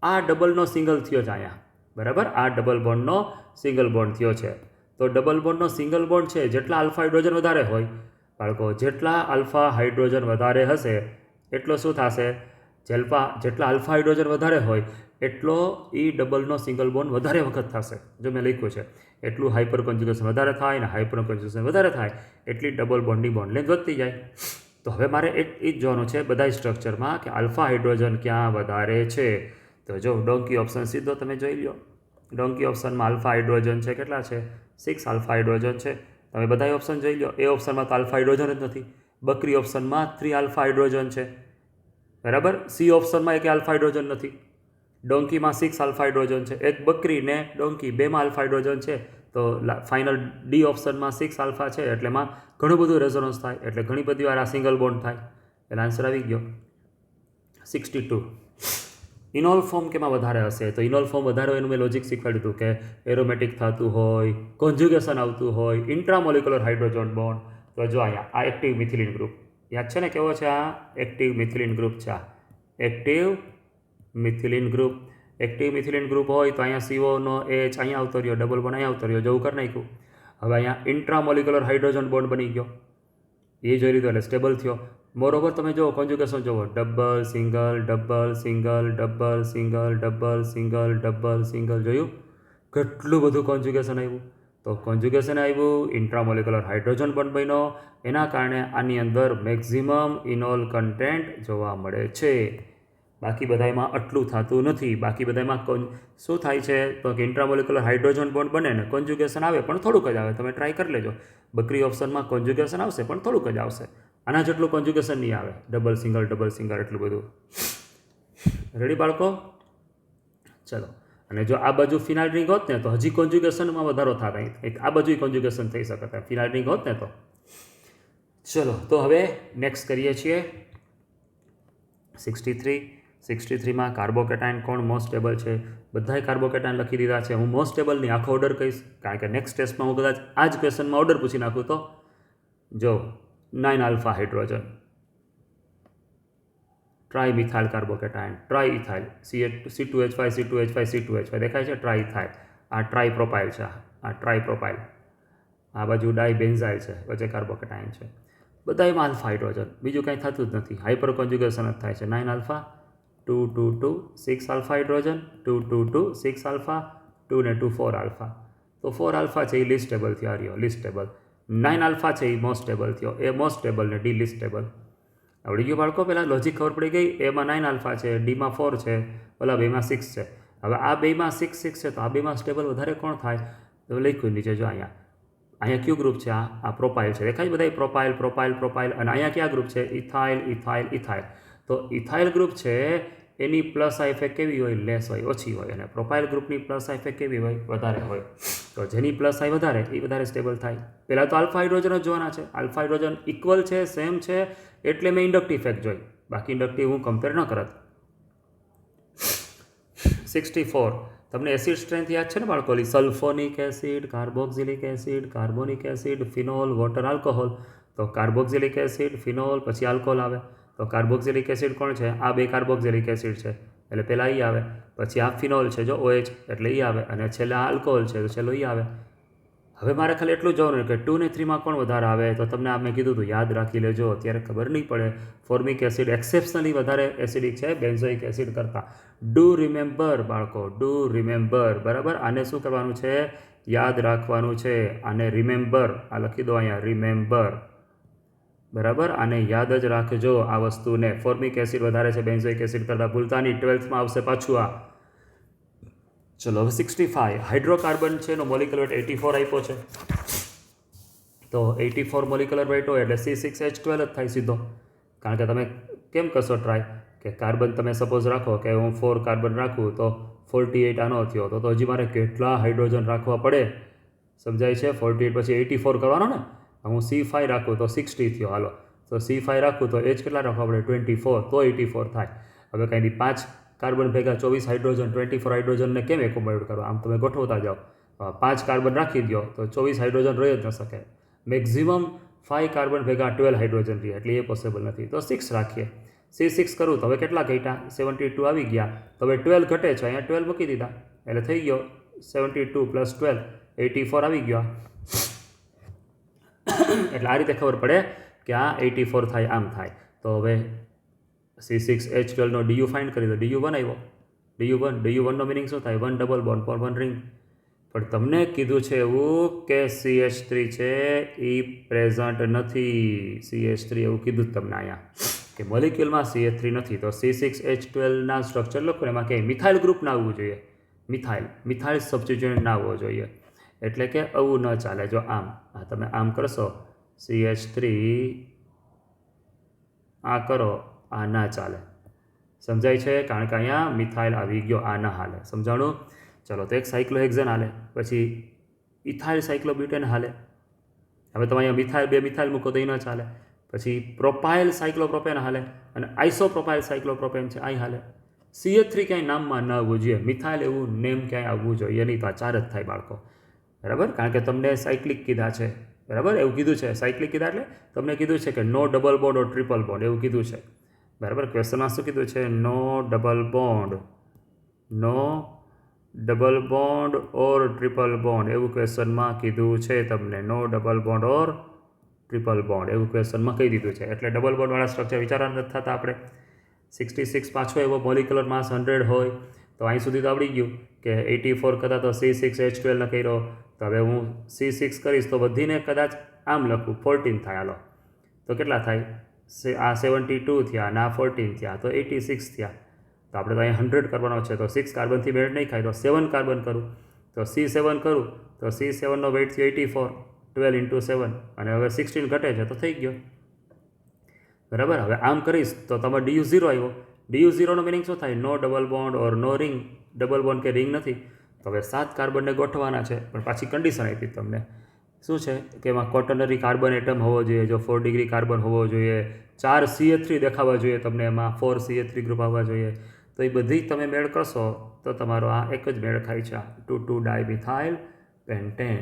આ ડબલનો સિંગલ થયો છે અહીંયા. બરાબર, આ ડબલ બોન્ડનો સિંગલ બોન્ડ થયો છે. તો ડબલ બોન્ડનો સિંગલ બોન્ડ છે, જેટલા આલ્ફા હાઇડ્રોજન વધારે હોય બાળકો, જેટલા આલ્ફા હાઇડ્રોજન વધારે હશે એટલો શું થશે? જેટલા આલ્ફા હાઇડ્રોજન વધારે હોય એટલો એ ડબલનો સિંગલ બોન્ડ વધારે વખત થશે. જો મેં લખ્યું છે એટલું હાઇપર કોન્જ્યુગેશન વધારે થાય, અને હાઇપર કોન્જ્યુગેશન વધારે થાય એટલી ડબલ બોન્ડની બોન્ડ લેન્થ વધતી જાય. તો હવે મારે એ જ જોવાનું છે બધા સ્ટ્રક્ચરમાં કે આલ્ફા હાઇડ્રોજન ક્યાં વધારે છે. તો જો ડોંકી ઓપ્શન સીધો તમે જોઈ લો. ડોંકી ઓપ્શનમાં આલ્ફા હાઇડ્રોજન છે, કેટલા છે? 6 આલ્ફા હાઇડ્રોજન છે. તમે બધા ઓપ્શન જોઈ લો. એ ઓપ્શનમાં તો આલ્ફા હાઇડ્રોજન જ નથી. બકરી ઓપ્શનમાં 3 આલ્ફા હાઇડ્રોજન છે. બરાબર, સી ઓપ્શનમાં એક આલ્ફા હાઇડ્રોજન નથી. ડોંકીમાં 6 આલ્ફા હાઇડ્રોજન છે. એક બકરી ને ડોંકી બેમાં આલ્ફા હાઇડ્રોજન છે. તો ફાઇનલ ડી ઓપ્શનમાં 6 આલ્ફા છે, એટલે એમાં ઘણું બધું રેઝોનન્સ થાય, એટલે ઘણી બધી વાર આ સિંગલ બોન્ડ થાય. એટલે આન્સર આવી ગયો 62. ઇનોલ ફોર્મ કેમાં વધારે હશે? તો ઇનોલ ફોર્મ વધારે હોય એનું મેં લોજિક શીખવાડ્યું હતું કે એરોમેટિક થતું હોય, કોન્જ્યુગેશન આવતું હોય, ઇન્ટ્રામોલિક્યુલર હાઇડ્રોજન બોન્ડ. તો જો અહીંયા આ એક્ટિવ મિથિલિન ગ્રુપ યાદ છે ને, કેવો છે આ? એક્ટિવ મિથિલિન ગ્રુપ છે. Active methylene group. Active methylene group હોય તો અહીંયા CO નો H અહીંયા આવતો રહ્યો, ડબલ બોન્ડ અહીંયા આવતો રહ્યો, જવું કરી નાખ્યું. હવે અહીંયા ઇન્ટ્રામોલિક્યુલર હાઇડ્રોજન બોન્ડ બની ગયો, એ જોઈ લીધો એટલે સ્ટેબલ થયો. મોરોવર તમે જુઓ કોન્જ્યુગેશન જુઓ, double single double single double single double single double single, જોયું કેટલું બધું કોન્જ્યુગેશન આવ્યું. તો કોન્જ્યુગેશન આવ્યું, ઇન્ટ્રામોલિક્યુલર હાઇડ્રોજન બોન્ડ બન્યો, એના કારણે આની અંદર મેક્ઝિમમ ઇનોલ કન્ટેન્ટ જોવા મળે છે. બાકી બધામાં આટલું થતું નથી. બાકી બધામાં શું થાય છે? તો કે ઇન્ટ્રામોલિક્યુલર હાઇડ્રોજન બોન્ડ બને ને કોન્જ્યુગેશન આવે પણ થોડુંક જ આવે. તમે ટ્રાય કરી લેજો. બકરી ઓપ્શનમાં કોન્જ્યુગેશન આવશે પણ થોડુંક જ આવશે. આના જેટલું કોન્જ્યુગેશન નહીં આવે. ડબલ સિંગલ એટલું બધું. રેડી બાળકો? ચલો, અને જો આ બાજુ ફિનાઇલ રિંગ હોત ને તો હજી કોન્જ્યુગેશનમાં વધારો થાય. આ બાજુ કોન્જ્યુગેશન થઈ શકે ફિનાઇલ રિંગ હોત ને તો. ચલો, તો હવે નેક્સ્ટ કરીએ છીએ 63માં કાર્બોકેટાઇન કોણ મોસ્ટ સ્ટેબલ છે? બધાય કાર્બોકેટાઇન લખી દીધા છે. હું મોસ્ટ સ્ટેબલની આખો ઓર્ડર કહીશ, કારણ કે નેક્સ્ટ ટેસ્ટમાં હું કદાચ આ જ ક્વેશ્ચનમાં ઓર્ડર પૂછી નાખું તો જો 9 alpha hydrogen, try methyl કાર્બોકેટાઇન, try ethyl, C2H5 C2H5 C2H5 દેખાય છે, ટ્રાય ઇથાઇલ. આ ટ્રાય પ્રોપાઇલ છે, આ ટ્રાય પ્રોપાઇલ. આ બાજુ ડાય બેન્ઝાઇલ છે, વચ્ચે કાર્બોકેટાઇન છે. બધામાં આલ્ફા હાઇડ્રોજન, બીજું કંઈ થતું જ નથી. હાઇપર કોન્જ્યુગેશન જ થાય છે. 9 આલ્ફા 2 2 2 6 આલ્ફા હાઇડ્રોજન, 2 2 2 6 આલ્ફા, 2 ને 2 4 આલ્ફા. તો 4 આલ્ફા છે એ લિસ્ટ સ્ટેબલ થયો, રહ્યો લિસ્ટ સ્ટેબલ. 9 આલ્ફા છે એ મોસ્ટ સ્ટેબલ થયો, એ મોસ્ટ સ્ટેબલ ને ડી લિસ્ટ સ્ટેબલ. આવડી ગયું બાળકો? પહેલાં લોજિક ખબર પડી ગઈ. એમાં 9 આલ્ફા છે, ડીમાં 4 છે, ઓલા બેમાં 6 છે. હવે આ બેમાં 6 6 છે, તો આ બેમાં સ્ટેબલ વધારે કોણ થાય? તો લખ્યું નીચે જો અહીંયા કયું ગ્રુપ છે? આ પ્રોપાઇલ છે, દેખાય બધા પ્રોપાઇલ પ્રોપાઇલ પ્રોપાઇલ. અને અહીંયા કયા ગ્રુપ છે? Ethyl ethyl ethyl. તો ઇથાઇલ ગ્રુપ છે એની પ્લસ આ ઇફેક્ટ કેવી હોય? લેસ હોય, ઓછી હોય. અને પ્રોપાઇલ ગ્રુપની પ્લસ આ ઇફેક્ટ કેવી હોય? વધારે હોય. તો જેની પ્લસ આઈ વધારે એ વધારે સ્ટેબલ થાય. પહેલાં તો આલ્ફા હાઇડ્રોજન જ જોવાના છે. આલ્ફા હાઇડ્રોજન ઇક્વલ છે, સેમ છે, એટલે મેં ઇન્ડક્ટિવ ઇફેક્ટ જોઈ. બાકી ઇન્ડક્ટિવ હું કમ્પેર ન કરત. 64 તમને એસિડ સ્ટ્રેન્થ યાદ છે ને બાળકો? Sulphonic acid, carboxylic acid, carbonic acid, phenol, water, alcohol. તો કાર્બોક્સિલિક એસિડ, ફિનોલ, પછી આલ્કોહોલ આવે. તો કાર્બોક્સિલિક એસિડ કોણ છે? આ બે કાર્બોક્સિલિક એસિડ છે, એટલે પહેલાં એ આવે. પછી આ ફિનોલ છે જો OH, એટલે એ આવે. અને છેલ્લે આ આલ્કોહોલ છે તો છેલ્લો એ આવે. હવે મારે ખાલી એટલું જોવાનું કે 2 ને 3માં કોણ વધારે આવે? તો તમને આ મેં કીધું હતું, યાદ રાખી લેજો, અત્યારે ખબર નહીં પડે. ફોર્મિક એસિડ એક્સેપ્શનલી વધારે એસિડિક છે બેન્ઝોઇક એસિડ કરતાં. ડુ રિમેમ્બર બાળકો, ડુ રિમેમ્બર. બરાબર, આને શું કરવાનું છે? યાદ રાખવાનું છે. આને રિમેમ્બર, આ લખી દો અહીંયા, રિમેમ્બર. બરાબર, આને યાદ જ રાખજો આ વસ્તુને. ફોર્મિક એસિડ વધારે છે બેન્ઝોઇક એસિડ કરતાં. ભૂલતા નહીં, 12થમાં આવશે પાછું આ. ચલો હવે 65 હાઇડ્રોકાર્બન છે એનો મોલિક્યુલર વેટ 84 આપ્યો છે. તો 84 મોલિક્યુલર વેટ હોય એટલે C6H12 જ થાય સીધો. કારણ કે તમે કેમ કરશો ટ્રાય કે કાર્બન તમે સપોઝ રાખો કે હું 4 કાર્બન રાખું તો 48 આનો થયો, તો હજી મારે કેટલા હાઇડ્રોજન રાખવા પડે? સમજાય છે? 48 પછી 84 કરવાનો ને, હું C5 રાખું તો 60 થયો, હાલો તો C5 રાખું તો H કેટલા રાખો આપણે 24, તો 84 થાય. હવે કંઈ નહીં, 5 કાર્બન ભેગા 24 હાઇડ્રોજન, 24 હાઇડ્રોજનને કેમ એકોમોડેટ કરવા, આમ તમે ગોઠવતા જાઓ. 5 કાર્બન રાખી દો તો 24 હાઇડ્રોજન રહી જ ન શકે. મેક્ઝિમમ 5 કાર્બન ભેગા 12 હાઇડ્રોજન રહે, એટલે એ પોસિબલ નથી. તો 6 રાખીએ. C6 કરું તો હવે કેટલા ઘટ્યા? 72 આવી ગયા. તો હવે 12 ઘટે છે, અહીંયા 12 મૂકી દીધા એટલે થઈ ગયો 72 + 12, 84 આવી ગયો. એટલે આ રીતે ખબર પડે કે આ 84 થાય, આમ થાય. તો હવે C6H12 નો DU ફાઇન્ડ કરી દો. DU1 આવ્યો. DU1 નો મિનિંગ શું થાય? 1 ડબલ બોન્ડ પર 1 રિંગ. પણ તમને કીધું છે એવું કે CH3 છે એ પ્રેઝન્ટ નથી. CH3 એવું કીધું જ તમને અહીંયા કે મોલિક્યુલમાં CH3 નથી. તો C6H12ના સ્ટ્રક્ચર લખો, એમાં કે મિથાઇલ ગ્રુપ ના આવવું જોઈએ. મિથાઇલ સબસ્ટિટ્યુઅન્ટ ના આવવો જોઈએ. એટલે કે આવું ન ચાલે. જો આમ તમે આમ કરશો, CH3 આ કરો, આ ના ચાલે. સમજાય છે? કારણ કે અહીંયા મિથાઇલ આવી ગયો, આ ના હાલે. સમજાણું? ચલો, તો એક સાયક્લોહેક્ઝેન હાલે, પછી ઇથાઇલ સાયક્લોબ્યુટેન હાલે. હવે તમે અહીંયા મિથાઇલ, 2 મિથાઇલ મૂકો તો એ ન ચાલે. પછી પ્રોપાઇલ સાયક્લોપ્રોપેન હાલે, અને આઇસોપ્રોપાઇલ સાયક્લોપ્રોપેન છે, આ હાલે. CH3 ક્યાંય નામમાં ન આવવું જોઈએ. મિથાઇલ એવું નેમ ક્યાંય આવવું જોઈએ નહીં. તો આ 4 જ થાય બાળકો, બરાબર? કારણ કે તમને સાયક્લિક કીધા છે, બરાબર? એવું કીધું છે સાયક્લિક કીધા એટલે તમને કીધું છે કે no double bond or triple bond, એવું કીધું છે, બરાબર? ક્વેશ્ચનમાં શું કીધું છે? No double bond or triple bond, એવું ક્વેશ્ચનમાં કીધું છે તમને. No double bond or triple bond એવું ક્વેશ્ચનમાં કહી દીધું છે. એટલે ડબલ બોન્ડવાળા સ્ટ્રક્ચર વિચારવા નથી થતા આપણે. 66 પાછો એવો મોલિક્યુલર માસ 100 હોય તો અહીં સુધી તો આવડી ગયું કે 84 કરતાં તો C6H12 ન કર્યો. તો હવે હું C6 કરીશ તો વધીને કદાચ આમ લખું 14 થાય. હાલો તો કેટલા થાય? આ 72 થયા અને આ 14 થયા, તો 86 થયા. તો આપણે તો અહીંયા 100 કરવાનો છે. તો 6 કાર્બનથી મેળ નહીં ખાય, તો 7 કાર્બન કરું. તો C7 કરું તો C7નો વેઇટ થયો 84, 12 × 7, અને હવે 16 ઘટે છે તો થઈ ગયો, બરાબર? હવે આમ કરીશ તો તમારે DU0 આવ્યો. DU0નો મિનિંગ શું થાય? No double bond or no ring. Double bond કે રિંગ નથી. તો હવે 7 કાર્બનને ગોઠવાના છે, પણ પાછી કન્ડિશન આપી તમને. શું છે કે એમાં ક્વોટર્નરી કાર્બન એટમ હોવો જોઈએ. જો 4 ડિગ્રી કાર્બન હોવો જોઈએ, 4 CH3 દેખાવા જોઈએ તમને, એમાં 4 CH3 ગ્રુપ આવવા જોઈએ. તો એ બધી તમે મેળ કરશો તો તમારો આ એક જ મેળ ખાય છે, 2,2 ડાયમિથાઇલ પેન્ટેન.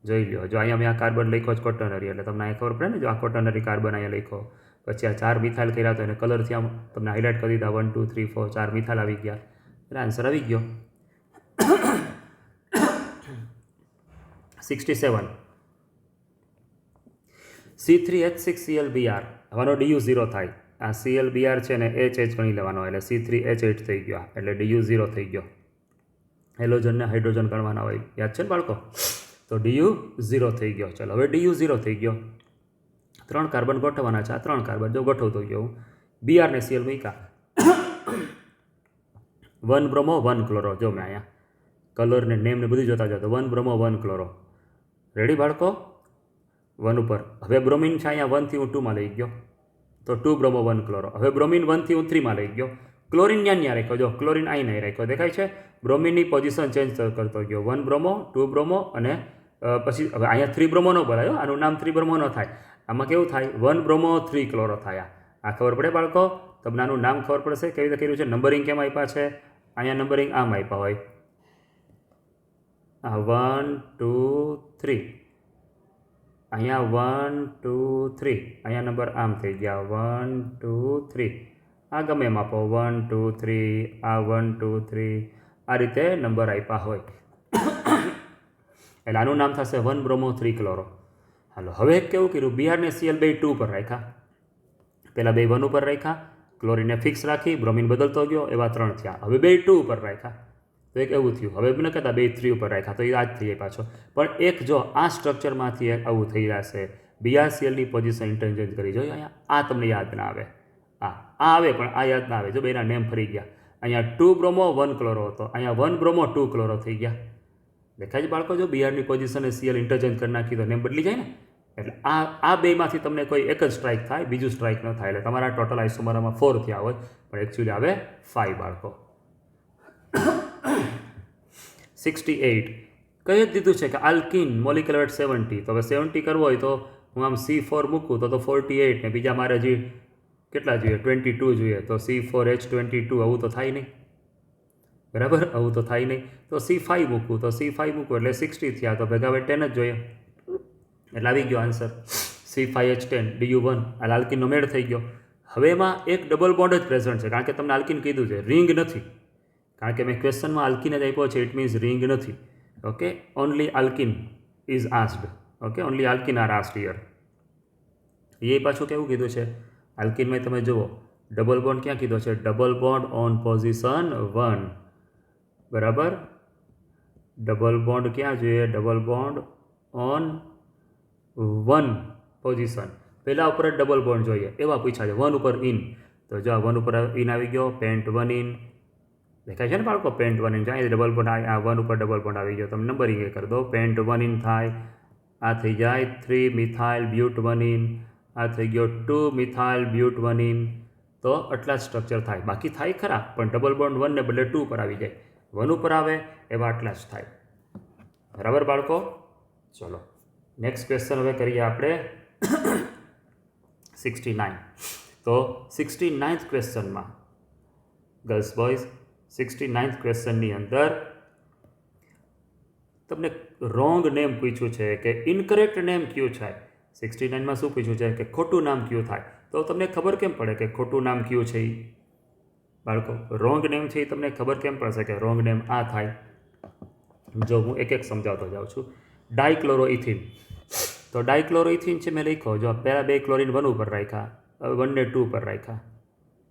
જોઈ લો, જો અહીંયા મેં આ કાર્બન લખ્યો છે ક્વોટર્નરી, એટલે તમને અહીંયા ખબર પડે ને. જો આ ક્વોટર્નરી કાર્બન અહીંયા લખ્યો, પછી આ 4 મિથાઇલ કર્યા તો એને કલરથી આમ તમને હાઇલાઇટ કરી દીધા. 1 2 3 4 4 મિથાઇલ આવી ગયા, એટલે આન્સર આવી ગયો 67. C3H6Cl Br, હવાનો DU0 થાય. આ ClBr છે ને H ગણી લેવાનો, એટલે C3H8 થઈ ગયો, એટલે DU0 થઈ ગયો. હેલોજનને હાઇડ્રોજન ગણવાના હોય, યાદ છે ને બાળકો? તો DU0 થઈ ગયો. ચાલો, હવે DU0 થઈ ગયો. 3 કાર્બન ગોઠવવાના છે. આ 3 કાર્બન જો ગોઠવતો ગયો હું, Br ને Cl મૂક્યા. 1 બ્રોમો 1 ક્લોરો. જો મેં અહીંયા કલર ને નેમ ને બધું જોતા જાઓ તો 1 બ્રોમો 1 ક્લોરો. રેડી બાળકો? 1 ઉપર. હવે બ્રોમિન છે અહીંયા 1 થી હું 2 માં લઈ ગયો, તો 2 બ્રોમો 1 ક્લોરો. હવે બ્રોમિન 1 થી હું 3 માં લઈ ગયો. ક્લોરિન ત્યાં રાખ્યો. જો ક્લોરિન અહીં નહીં રાખ્યો, દેખાય છે? બ્રોમિનની પોઝિશન ચેન્જ કરતો ગયો. 1 બ્રોમો 2 બ્રોમો અને પછી હવે અહીંયા 3 બ્રોમો ન બોલાયો, આનું નામ 3 બ્રોમો ન થાય. આમાં કેવું થાય? 1 બ્રોમો 3 ક્લોરો થયા. આ ખબર પડે બાળકો? તમને આનું નામ ખબર પડશે કેવી રીતે કર્યું છે. નંબરિંગ કેમ આપ્યા છે? અહીંયા નંબરિંગ આમ આપ્યા હોય, 1 2 3, અહીંયા 1 2 3, અહીંયા નંબર આમ થઈ ગયા 1 2 3. આ ગમે એમ આપો, 1 2 3, આ 1 2 3, આ રીતે નંબર આપ્યા હોય. એટલે આનું નામ થશે 1 બ્રોમો 3 ક્લોરો. હાલો, હવે કેવું કર્યું? Br ને Cl બે 2 ઉપર રાખ્યા. પહેલાં બે 1 ઉપર રાખ્યા, ક્લોરીનને ફિક્સ રાખી, બ્રોમિન બદલતો ગયો, એવા 3 થયા. હવે બે 2 ઉપર રાખ્યા તો એક એવું થયું. હવે ન કહેતા બે 3 ઉપર રાખ્યા તો એ આ જ થઈ જાય પાછો. પણ એક જો આ સ્ટ્રક્ચરમાંથી એક આવું થઈ જશે, Br Clની પોઝિશન ઇન્ટરચેન્જ કરી. જોઈએ અહીંયા આ તમને યાદ ના આવે, આ આવે પણ આ યાદ ના આવે. જો બેના નેમ ફરી ગયા. અહીંયા 2 બ્રોમો 1 ક્લોરો હતો, અહીંયા 1 બ્રોમો 2 ક્લોરો થઈ ગયા. દેખાય છે બાળકો? જો Brની પોઝિશન એ Cl ઇન્ટરચેન્જ કરી નાખી તો નેમ બદલી જાય ને. એટલે આ બેમાંથી તમને કોઈ એક જ સ્ટ્રાઇક થાય, બીજું સ્ટ્રાઇક ન થાય. એટલે તમારા ટોટલ આઇસોમરમાં 4 થયા હોય, પણ એકચ્યુઅલી આવે 5 બાળકો. 68. કહી જ દીધું છે કે આલ્કિન મોલિક્યુલર વેટ 70, તો હવે 70 કરવો હોય તો હું આમ C4 મૂકું તો 48 ને બીજા મારે જે કેટલા જોઈએ 22 જોઈએ, તો C4H22 આવું તો થાય નહીં, બરાબર, આવું તો થાય નહીં. તો C5 મૂકું તો C5 મૂકું એટલે 60 થયા, તો ભેગા હવે 10 જ જોઈએ, એટલે આવી ગયો આન્સર C5H10 DU1. આ આલ્કિનનો મેળ થઈ ગયો. હવે એમાં એક ડબલ બોન્ડ જ પ્રેઝન્ટ છે, કારણ કે તમને આલ્કિન કીધું છે, રિંગ નથી, કારણ કે મેં ક્વેશ્ચનમાં આલ્કિન જ આપ્યો છે, ઇટ મીન્સ રિંગ નથી. Okay, only alkene is asked. Okay, only alkene are asked here. એ પાછું કેવું કીધું છે આલ્કિનમાં, તમે જુઓ ડબલ બોન્ડ ક્યાં કીધો છે, ડબલ બોન્ડ ઓન પોઝિશન 1, બરાબર. ડબલ બોન્ડ ક્યાં જોઈએ, ડબલ બોન્ડ ઓન 1 પોઝિશન, પહેલાં ઉપર જ ડબલ બોન્ડ જોઈએ એવા પૂછ્યા છે. 1 ઉપર ઇન, તો જો 1 ઉપર ઇન આવી ગયો, પેન્ટ 1 ઇન દેખાય છે ને બાળકો, પેન્ટ 1 ઇન. જો અહીં ડબલ બોન્ડ આ 1 ઉપર ડબલ બોન્ડ આવી ગયો, તમે નંબરિંગ એ કરી દો, પેન્ટ 1 ઇન થાય, આ થઈ જાય 3 મિથાઇલ બ્યુટ 1 ઇન, આ થઈ ગયો 2 મિથાઇલ બ્યુટ 1 ઇન. તો આટલા સ્ટ્રક્ચર થાય, બાકી થાય ખરા પણ ડબલ બોન્ડ 1 ને બદલે 2 પર આવી જાય, 1 ઉપર આવે એવા આટલા જ થાય, બરાબર બાળકો. ચલો નેક્સ્ટ ક્વેશ્ચન હવે કરીએ આપણે 69. તો 69th ક્વેશ્ચનમાં ગર્લ્સ બોયઝ 69th ક્વેશ્ચનની અંદર તમને રોંગ નેમ પૂછ્યું છે કે ઇનકરેક્ટ નેમ કયું છે. 69માં શું પૂછ્યું છે કે ખોટું નામ કયું થાય, તો તમને ખબર કેમ પડે કે ખોટું નામ કયું છે એ બાળકો, રોંગ નેમ છે એ તમને ખબર કેમ પડશે કે રોંગ નેમ આ થાય. જો હું એક એક સમજાવતો જાઉં છું. ડાયક્લોરોઇથિન, તો ડાયક્લોરોઇથિન છે મેં લખ્યો, જો પહેલાં 2 ક્લોરિન 1 ઉપર રાખ્યા, હવે 1 ને 2 પર રાખ્યા,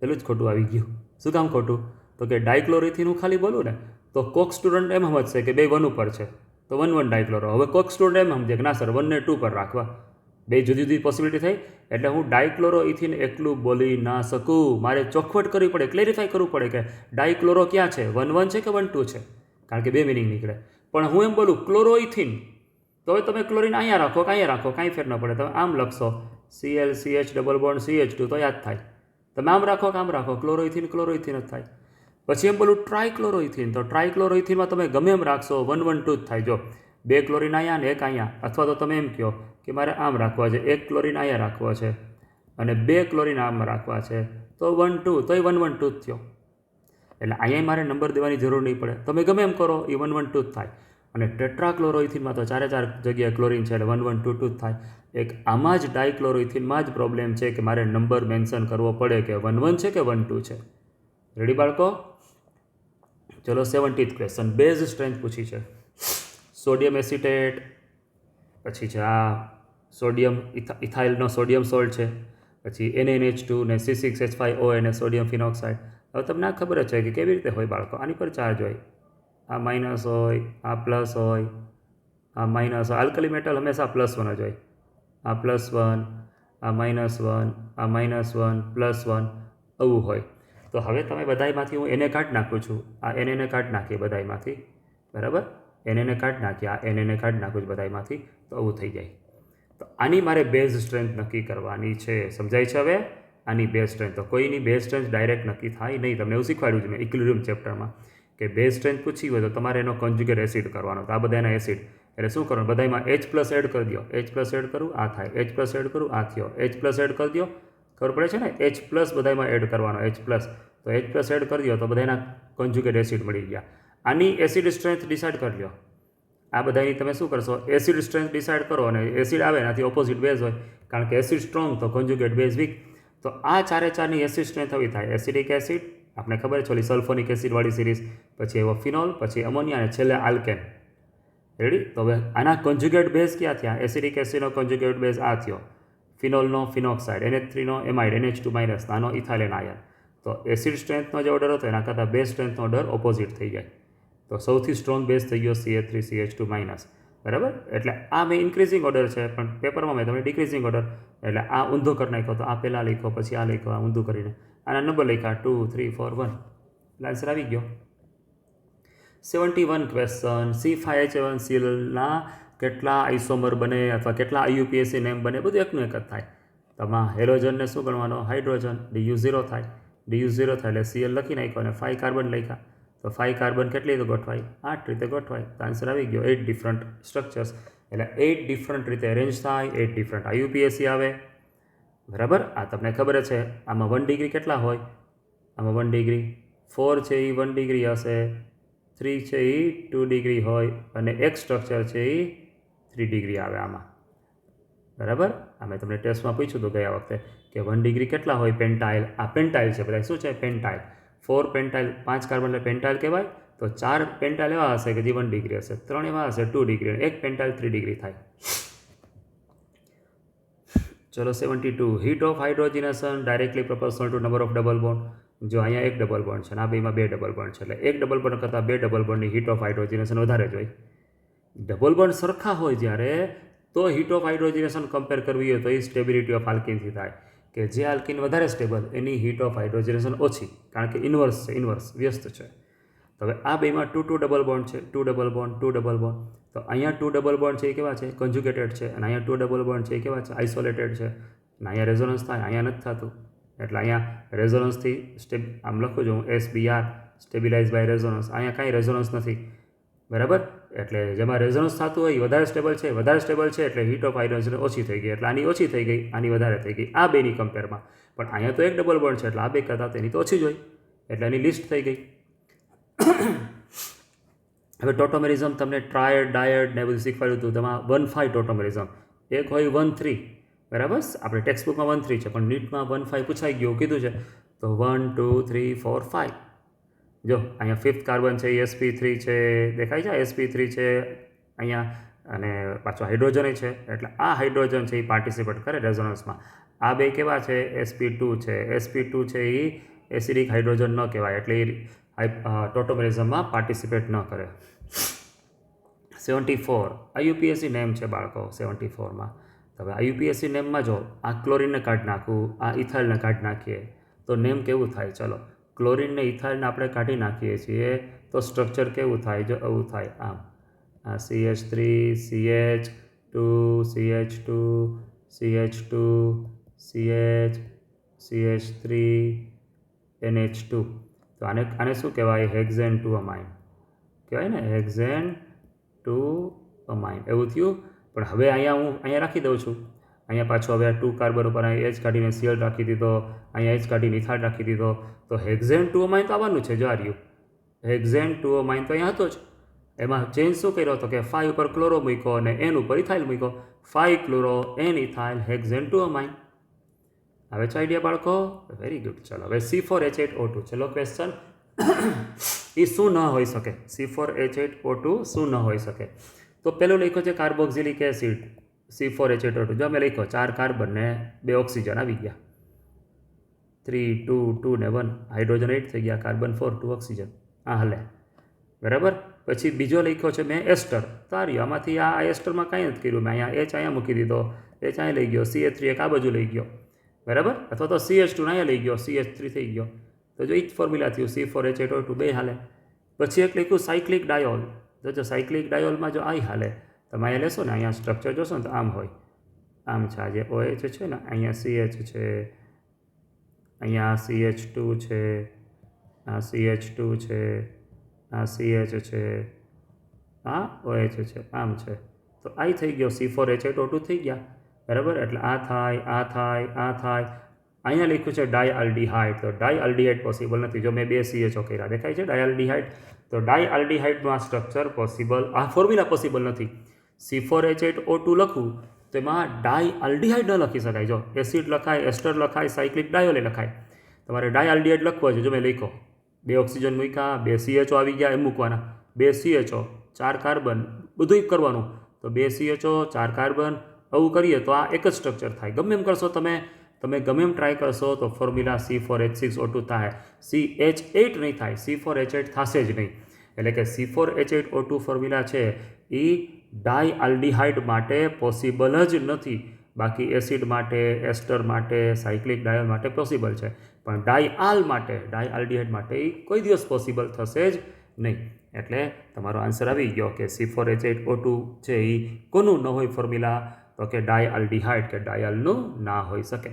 પેલું જ ખોટું આવી ગયું. શું કામ ખોટું, તો કે ડાયક્લોરોઇથિન હું ખાલી બોલું ને તો કોક સ્ટુડન્ટ એમ સમજશે કે 2 1 ઉપર છે તો 1 1 ડાયક્લોરો. હવે કોક સ્ટુડન્ટ એમ સમજે કે ના સર 1 ને 2 પર રાખવા, 2 જુદી જુદી પોસિબિલિટી થઈ, એટલે હું ડાયક્લોરોઇથિન એકલું બોલી ના શકું, મારે ચોખવટ કરવી પડે, ક્લેરિફાઈ કરવું પડે કે ડાયક્લોરો ક્યાં છે, 1 1 છે કે 1 2 છે, કારણ કે 2 મિનિંગ નીકળે. પણ હું એમ બોલું ક્લોરોઇથિન, તો હવે તમે ક્લોરિન અહીંયા રાખો કે અહીંયા રાખો કાંઈ ફેર ન પડે, તમે આમ લખશો ClCH ડબલ બોન્ડ CH2 તો યાદ થાય, તમે આમ રાખો કે આમ રાખો, ક્લોરોઇથિન ક્લોરોઇથિન જ થાય. પછી એમ બોલું ટ્રાયક્લોરોઇથિન, તો ટ્રાયક્લોરોઇથિનમાં તમે ગમે એમ રાખશો 1 1 2 જ થાય. જો 2 ક્લોરિન અહીંયા ને 1 અહીંયા, અથવા તો તમે એમ કહો કે મારે આમ રાખવા છે, 1 ક્લોરિન અહીંયા રાખવા છે અને 2 ક્લોરિન આમ રાખવા છે, તો 1 2 તો એ 1 1 2 જ થયો. એટલે અહીંયા મારે નંબર દેવાની જરૂર નહીં પડે, તમે ગમે એમ કરો એ 1 1 2 જ થાય. અને ટેટ્રાક્લોરોઇથિનમાં તો 4 જગ્યાએ ક્લોરિન છે એટલે 1 1 2 2 જ થાય. એક આમાં જ ડાયક્લોરોઇથિનમાં જ પ્રોબ્લેમ છે કે મારે નંબર મેન્શન કરવો પડે કે 1 1 છે કે 1 2 છે. રેડી બાળકો? ચલો 70th ક્વેશ્ચન, બેઝ સ્ટ્રેન્થ પૂછી છે. સોડિયમ એસિટેટ, પછી છે આ સોડિયમ ઇથાઇલનો સોડિયમ સોલ્ટ છે, પછી NaNH2 ને C6H5O અને સોડિયમ ફિનોક્સાઇડ. હવે તમને આ ખબર જ છે કે કેવી રીતે હોય બાળકો, આની પર ચાર્જ હોય, આ માઇનસ હોય, આ પ્લસ હોય, આ માઇનસ હોય. આલ્કલી મેટલ હંમેશા +1 જ હોય, આ +1, આ -1, આ -1, +1 આવું હોય. તો હવે તમે બધાયમાંથી હું એને કાઢી નાખું છું, આ એને કાઢી નાખીએ બધાયમાંથી, બરાબર, એને કાઢી નાખીએ, આ એને કાઢી નાખું છું બધાયમાંથી, તો આવું થઈ જાય. તો આની મારે બેઝ સ્ટ્રેન્થ નક્કી કરવાની છે, સમજાય છે હવે? આની બેઝ સ્ટ્રેન્થ, તો કોઈની બેઝ સ્ટ્રેન્થ ડાયરેક્ટ નક્કી થાય નહીં. તમને એવું શીખવાડ્યું છે મેં ઇક્વિલિબ્રિયમ ચેપ્ટરમાં કે બેઝ સ્ટ્રેન્થ પૂછી હોય તો તમારે એનો કોન્જ્યુગેટ એસિડ કરવાનો, તો આ બધા એના એસિડ, એટલે શું કરવાનું, બધામાં H+ એડ કરી દો, H+ એડ કરું આ થાય, H+ એડ કરું આ થયો, H+ એડ કરી દો, ખબર પડે છે ને, H+ બધામાં એડ કરવાનો, H+, તો H+ એડ કરી દો તો બધાના કોન્જ્યુગેટ એસિડ મળી ગયા. આની એસિડ સ્ટ્રેન્થ ડિસાઇડ કરી લો. આ બધાની તમે શું કરશો, એસિડ સ્ટ્રેન્થ ડિસાઇડ કરો, અને એસિડ આવે એનાથી ઓપોઝિટ બેઝ હોય, કારણ કે એસિડ સ્ટ્રોંગ તો કોન્જ્યુગેટ બેઝ વીક. તો આ 4 એસિડ સ્ટ્રેન્થ આવી થાય, એસિડિક એસિડ આપણે ખબર છે ઓલી સલ્ફોનિક એસિડવાળી સિરીઝ, પછી એવો ફિનોલ, પછી અમોનિયા અને છેલ્લે આલ્કેન. રેડી? તો હવે આના કોન્જ્યુગેટ બેઝ ક્યાં થયા, એસિડિક એસિડનો કોન્જ્યુગેટ બેઝ આ થયો, ફિનોલનો ફિનોક્સાઇડ, NH3નો એમાઇડ, NH2- આનો ઇથાઇલેન આયન. તો એસિડ સ્ટ્રેન્થનો જે ઓર્ડર હતો એના કરતાં બેઝ સ્ટ્રેન્થનો ઓર્ડર ઓપોઝિટ થઈ જાય. તો સૌથી સ્ટ્રોંગ બેઝ થઈ ગયો CH3CH2-, બરાબર. એટલે આ મેં ઇન્ક્રીઝિંગ ઓર્ડર છે, પણ પેપરમાં મેં તમને ડિક્રીઝિંગ ઓર્ડર, એટલે આ ઊંધો કરી નાખ્યો, તો આ પહેલાં લખો પછી આ લખો, આ ઊંધું કરીને આના નંબર લખ્યા 2 3 4 1, એટલે આન્સર આવી ગયો. 71 ક્વેશ્ચન, C5H7Clના કેટલા આઇસોમર બને અથવા કેટલા IUPAC નેમ બને, બધું એકનું એક જ થાય. તમારા હેલોજનને શું ગણવાનો, હાઇડ્રોજન, DU0 થાય, DU0 થાય એટલે Cl લખી નાખ્યો અને 5 કાર્બન લખ્યા, તો તો 5 કાર્બન કેટલી રીતે ગોઠવાય? 8 રીતે ગોઠવાય. તો આન્સર આવી ગયો 8 ડિફરન્ટ સ્ટ્રક્ચર્સ. એટલે 8 ડિફરન્ટ રીતે અરેન્જ થાય, 8 ડિફરન્ટ IUPAC આવે. બરાબર. આ તમને ખબર છે. આમાં 1 ડિગ્રી કેટલા હોય? આમાં 1 ડિગ્રી 4 છે એ 1 ડિગ્રી હશે, 3 છે એ 2 ડિગ્રી હોય, અને એક સ્ટ્રક્ચર છે એ 3 ડિગ્રી આવે આમાં. બરાબર. આ મેં તમને ટેસ્ટમાં પૂછ્યું હતું ગયા વખતે કે 1 ડિગ્રી કેટલા હોય પેન્ટાઇલ. આ પેન્ટાઇલ છે બધા. શું છે? પેન્ટાઇલ. 4 પેન્ટાઇલ, 5 કાર્બન એટલે પેન્ટાઇલ કહેવાય. તો 4 પેન્ટાઇલ એવા હશે કે જે 1 ડિગ્રી હશે, 3 એવા હશે 2 ડિગ્રી, અને એક પેન્ટાઇલ 3 ડિગ્રી થાય. ચલો 72. Heat of hydrogenation directly proportional to number of double bond. જો અહીંયા એક ડબલ બોન્ડ છે અને આ બેમાં 2 ડબલ બોન્ડ છે, એટલે એક ડબલ બોન્ડ કરતાં 2 ડબલ બોન્ડની હીટ ઓફ હાઇડ્રોજનેશન વધારે જ હોય. ડબલ બોન્ડ સરખા હોય જ્યારે તો હીટ ઓફ હાઇડ્રોજનેશન કમ્પેર કરવી હોય તો એ સ્ટેબિલિટી ઓફ આલ્કિનથી થાય કે જે આલ્કિન વધારે સ્ટેબલ એની હીટ ઓફ હાઇડ્રોજનેશન ઓછી, કારણ કે ઇન્વર્સ છે, ઇન્વર્સ વ્યસ્ત છે. તો હવે આ બેમાં 2 ડબલ બોન્ડ છે, 2 ડબલ બોન્ડ, 2 ડબલ બોન્ડ. તો અહીંયા 2 ડબલ બોન્ડ છે એ કેવા છે? કન્જ્યુગેટેડ છે. અને અહીંયા 2 ડબલ બોન્ડ છે એ કેવા છે? આઇસોલેટેડ છે. અને અહીંયા રેઝોનન્સ થાય, અહીંયા નથી થતું. એટલે અહીંયા રેઝોનન્સથી આમ લખું છું હું SBR, સ્ટેબિલાઇઝ બાય રેઝોનન્સ. અહીંયા કાંઈ રેઝોનન્સ નથી. બરાબર. એટલે જેમાં રેઝોનન્સ થતું હોય એ વધારે સ્ટેબલ છે, વધારે સ્ટેબલ છે એટલે હીટ ઓફ હાઇડ્રોજન ઓછી થઈ ગઈ. એટલે આની ઓછી થઈ ગઈ, આની વધારે થઈ ગઈ, આ બેની કમ્પેરમાં. પણ અહીંયા તો એક ડબલ બોન્ડ છે એટલે આ બે કરતાં તેની તો ઓછી જ હોય, એટલે એની લિસ્ટ થઈ ગઈ. હવે ટોટોમેરિઝમ તમને ટ્રાયડ, ડાયડ ને બધું શીખવાડ્યું હતું. તેમાં 1-5 ટોટોમેરિઝમ. એક હોય 1-3. બરાબર. આપણે ટેક્સ્ટ બુકમાં 1-3 છે, પણ નીટમાં 1-5 પૂછાઈ ગયું કીધું છે. તો 1, 2, 3, 4, 5. જો અહીંયા 5th કાર્બન છે એ sp3 છે, દેખાય છે sp3 છે અહીંયા, અને પાછો હાઇડ્રોજન છે. એટલે આ હાઇડ્રોજન છે એ પાર્ટિસિપેટ કરે રેઝોનન્સમાં. આ બે કેવા છે? sp2 છે. sp2 છે એ એસિડિક હાઇડ્રોજન ન કહેવાય, એટલે એ ટોટોમેરિઝમમાં પાર્ટિસિપેટ ન કરે. 74 IUPAC નેમ છે બાળકો 74માં. હવે IUPAC નેમમાં જો આ ક્લોરીનને કાઢી નાખું, આ ઇથાઇલને કાઢી નાખીએ તો નેમ કેવું થાય? ચલો, ક્લોરીનને ઇથાઇલને આપણે કાઢી નાખીએ છીએ તો સ્ટ્રક્ચર કેવું થાય? જો આવું થાય, આમ. આ CH3, CH2, CH2, CH2, CH, CH3, NH2. તો આને શું કહેવાય? હેક્ઝેન 2 અમાઇન કહેવાય ને, હેક્ઝેન 2 અમાઇન. એવું થયું. પણ હવે અહીંયા રાખી દઉં છું. અહીંયા પાછો હવે 2 કાર્બન ઉપર અહીં H કાઢીને Cl રાખી દીધો, અહીંયા H કાઢીને ઇથાઇલ રાખી દીધો. તો હેક્ઝેન 2 અમાઇન તો આવવાનું છે. જો આ રહ્યું હેક્ઝેન 2 અમાઇન તો અહીંયા હતો જ. એમાં ચેન્જ શું કર્યો હતો કે 5 ઉપર ક્લોરો મૂક્યો અને N ઉપર ઇથાઇલ મૂક્યો. 5 ક્લોરો N ઇથાઇલ હેક્ઝેન 2 અમાઇન. હવે છે આઈડિયા બાળકો? Very good. ચલો હવે C4H8O2. ચલો ક્વેશ્ચન. એ શું ન હોઈ શકે? C4H8O2 શું ન હોઈ શકે? તો પેલું લખ્યો છે કાર્બોક્સિલિક એસિડ C4H8O2. જો અમે લખ્યો 4 કાર્બન ને 2 ઓક્સિજન આવી ગયા. 3, 2, 2 ને 1 હાઇડ્રોજન 8 થઈ ગયા. Carbon 4, 2 oxygen. આ હલે. બરાબર. પછી બીજો લખ્યો છે મેં એસ્ટર. તાર્યો આમાંથી આ એસ્ટરમાં કાંઈ નથી કર્યું. મેં અહીંયા H અહીંયા મૂકી દીધો, H અહીંયા લઈ ગયો, CH3 એક આ બાજુ લઈ ગયો. બરાબર. અથવા તો CH2 અહીંયા લઈ ગયો, CH3 થઈ ગયો. તો જો એ જ ફોર્મ્યુલા થયું C4H8O2 બે હાલે. પછી એક લખ્યું સાયક્લિક ડાયોલ. જો સાયક્લિક ડાયોલમાં જો આ હાલે, તમે અહીંયા લેશો ને, અહીંયા સ્ટ્રક્ચર જોશો ને તો આમ હોય, આમ છે. આ જે OH છે ને, અહીંયા CH છે, અહીંયા CH2 છે, આ CH2 છે, આ CH છે, આ OH છે, આમ છે. તો આ થઈ ગયો C4H8O2 થઈ ગયા. બરાબર. એટલે આ થાય, આ થાય, આ થાય. અહીંયા લખ્યું છે ડાયઆલ્ડિહાઇડ. તો ડાયઆલ્ડિહાઇડ પોસિબલ નથી. જો મેં 2 CHO કર્યા, દેખાય છે ડાયઆલ્ડિહાઇડ. તો ડાયઆલ્ડિહાઇડનું આ સ્ટ્રક્ચર પોસિબલ, આ ફોર્મ્યુલા પોસિબલ નથી. C4H8O2 લખું તો એમાં ડાયઆલ્ડિહાઇડ ન લખી શકાય. જો એસિડ લખાય, એસ્ટર લખાય, સાયક્લિક ડાયોલે લખાય. તમારે ડાયઆલ્ડિહાઇડ લખવો છે. જો મેં લખ્યો 2 ઓક્સિજન મૂક્યા, 2 CHO આવી ગયા, એમ મૂકવાના. 2 CHO, 4 કાર્બન, બધું કરવાનું. તો 2 CHO, 4 કાર્બન, આવું કરીએ તો આ એક જ સ્ટ્રક્ચર થાય. ગમે એમ કરશો તમે ગમે એમ ટ્રાય કરશો તો ફોર્મ્યુલા C4H6O2 થાય. CH8 નહીં થાય, C4H8 થશે જ નહીં. એટલે કે C4H8O2 ફોર્મ્યુલા છે એ ડાયઆલ્ડિહાઇડ માટે પોસિબલ જ નથી. બાકી એસિડ માટે, એસ્ટર માટે, સાયક્લિક ડાયોલ માટે પોસિબલ છે. પણ ડાયઆલ્ડિહાઇડ માટે એ કોઈ દિવસ પોસિબલ થશે જ નહીં. એટલે તમારો આન્સર આવી ગયો કે C4H8O2 છે એ કોનું ન હોય ફોર્મ્યુલા? તો કે ડાયઆલ્ડિહાઇડ કે ડાયલનું ના હોઈ શકે.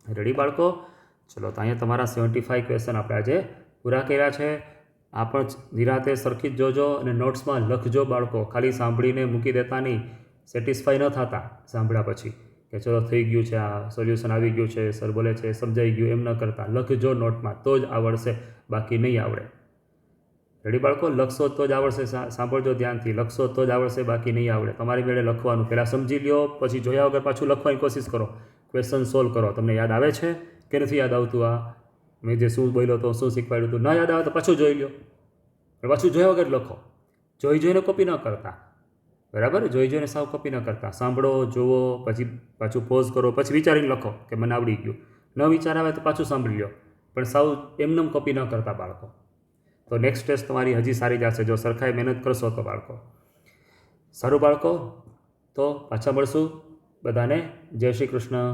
રેડી બાળકો? ચલો, તો અહીંયા તમારા 75 ક્વેશ્ચન આપણે આજે પૂરા કર્યા છે. આ પણ નિરાતે સરખી જ જોજો અને નોટ્સમાં લખજો બાળકો. ખાલી સાંભળીને મૂકી દેતા નહીં, સેટિસ્ફાઈ ન થતા સાંભળ્યા પછી કે ચલો થઈ ગયું છે, આ સોલ્યુશન આવી ગયું છે, સર બોલે છે સમજાઈ ગયું, એમ ન કરતા લખજો નોટમાં, તો જ આવડશે, બાકી નહીં આવડે. રેડી બાળકો? લખશો તો જ આવડશે. સાંભળજો ધ્યાનથી, લખશો તો જ આવડશે, બાકી નહીં આવડે. તમારી મેળે લખવાનું, પહેલાં સમજી લ્યો, પછી જોયા વગર પાછું લખવાની કોશિશ કરો, ક્વેશ્ચન સોલ્વ કરો. તમને યાદ આવે છે કે નથી યાદ આવતું? આ મેં જે શું બોલ્યો હતો, શું શીખવાડ્યું હતું, ન યાદ આવે તો પાછું જોઈ લો, પાછું જોયા વગર લખો. જોઈને કોપી ન કરતા, બરાબર? જોઈને સાવ કોપી ન કરતા. સાંભળો, જુઓ, પછી પાછું પોઝ કરો, પછી વિચારીને લખો કે મને આવડી ગયું. ન વિચાર આવે તો પાછું સાંભળી લો, પણ સાવ એમનેમ કોપી ન કરતા બાળકો. તો નેક્સ્ટ ટેસ્ટ તમારી હજી સારી જશે જો સરખાઈ મહેનત કરશો તો બાળકો. સારું બાળકો, તો પાછા મળશું. બધાને જય શ્રી કૃષ્ણ.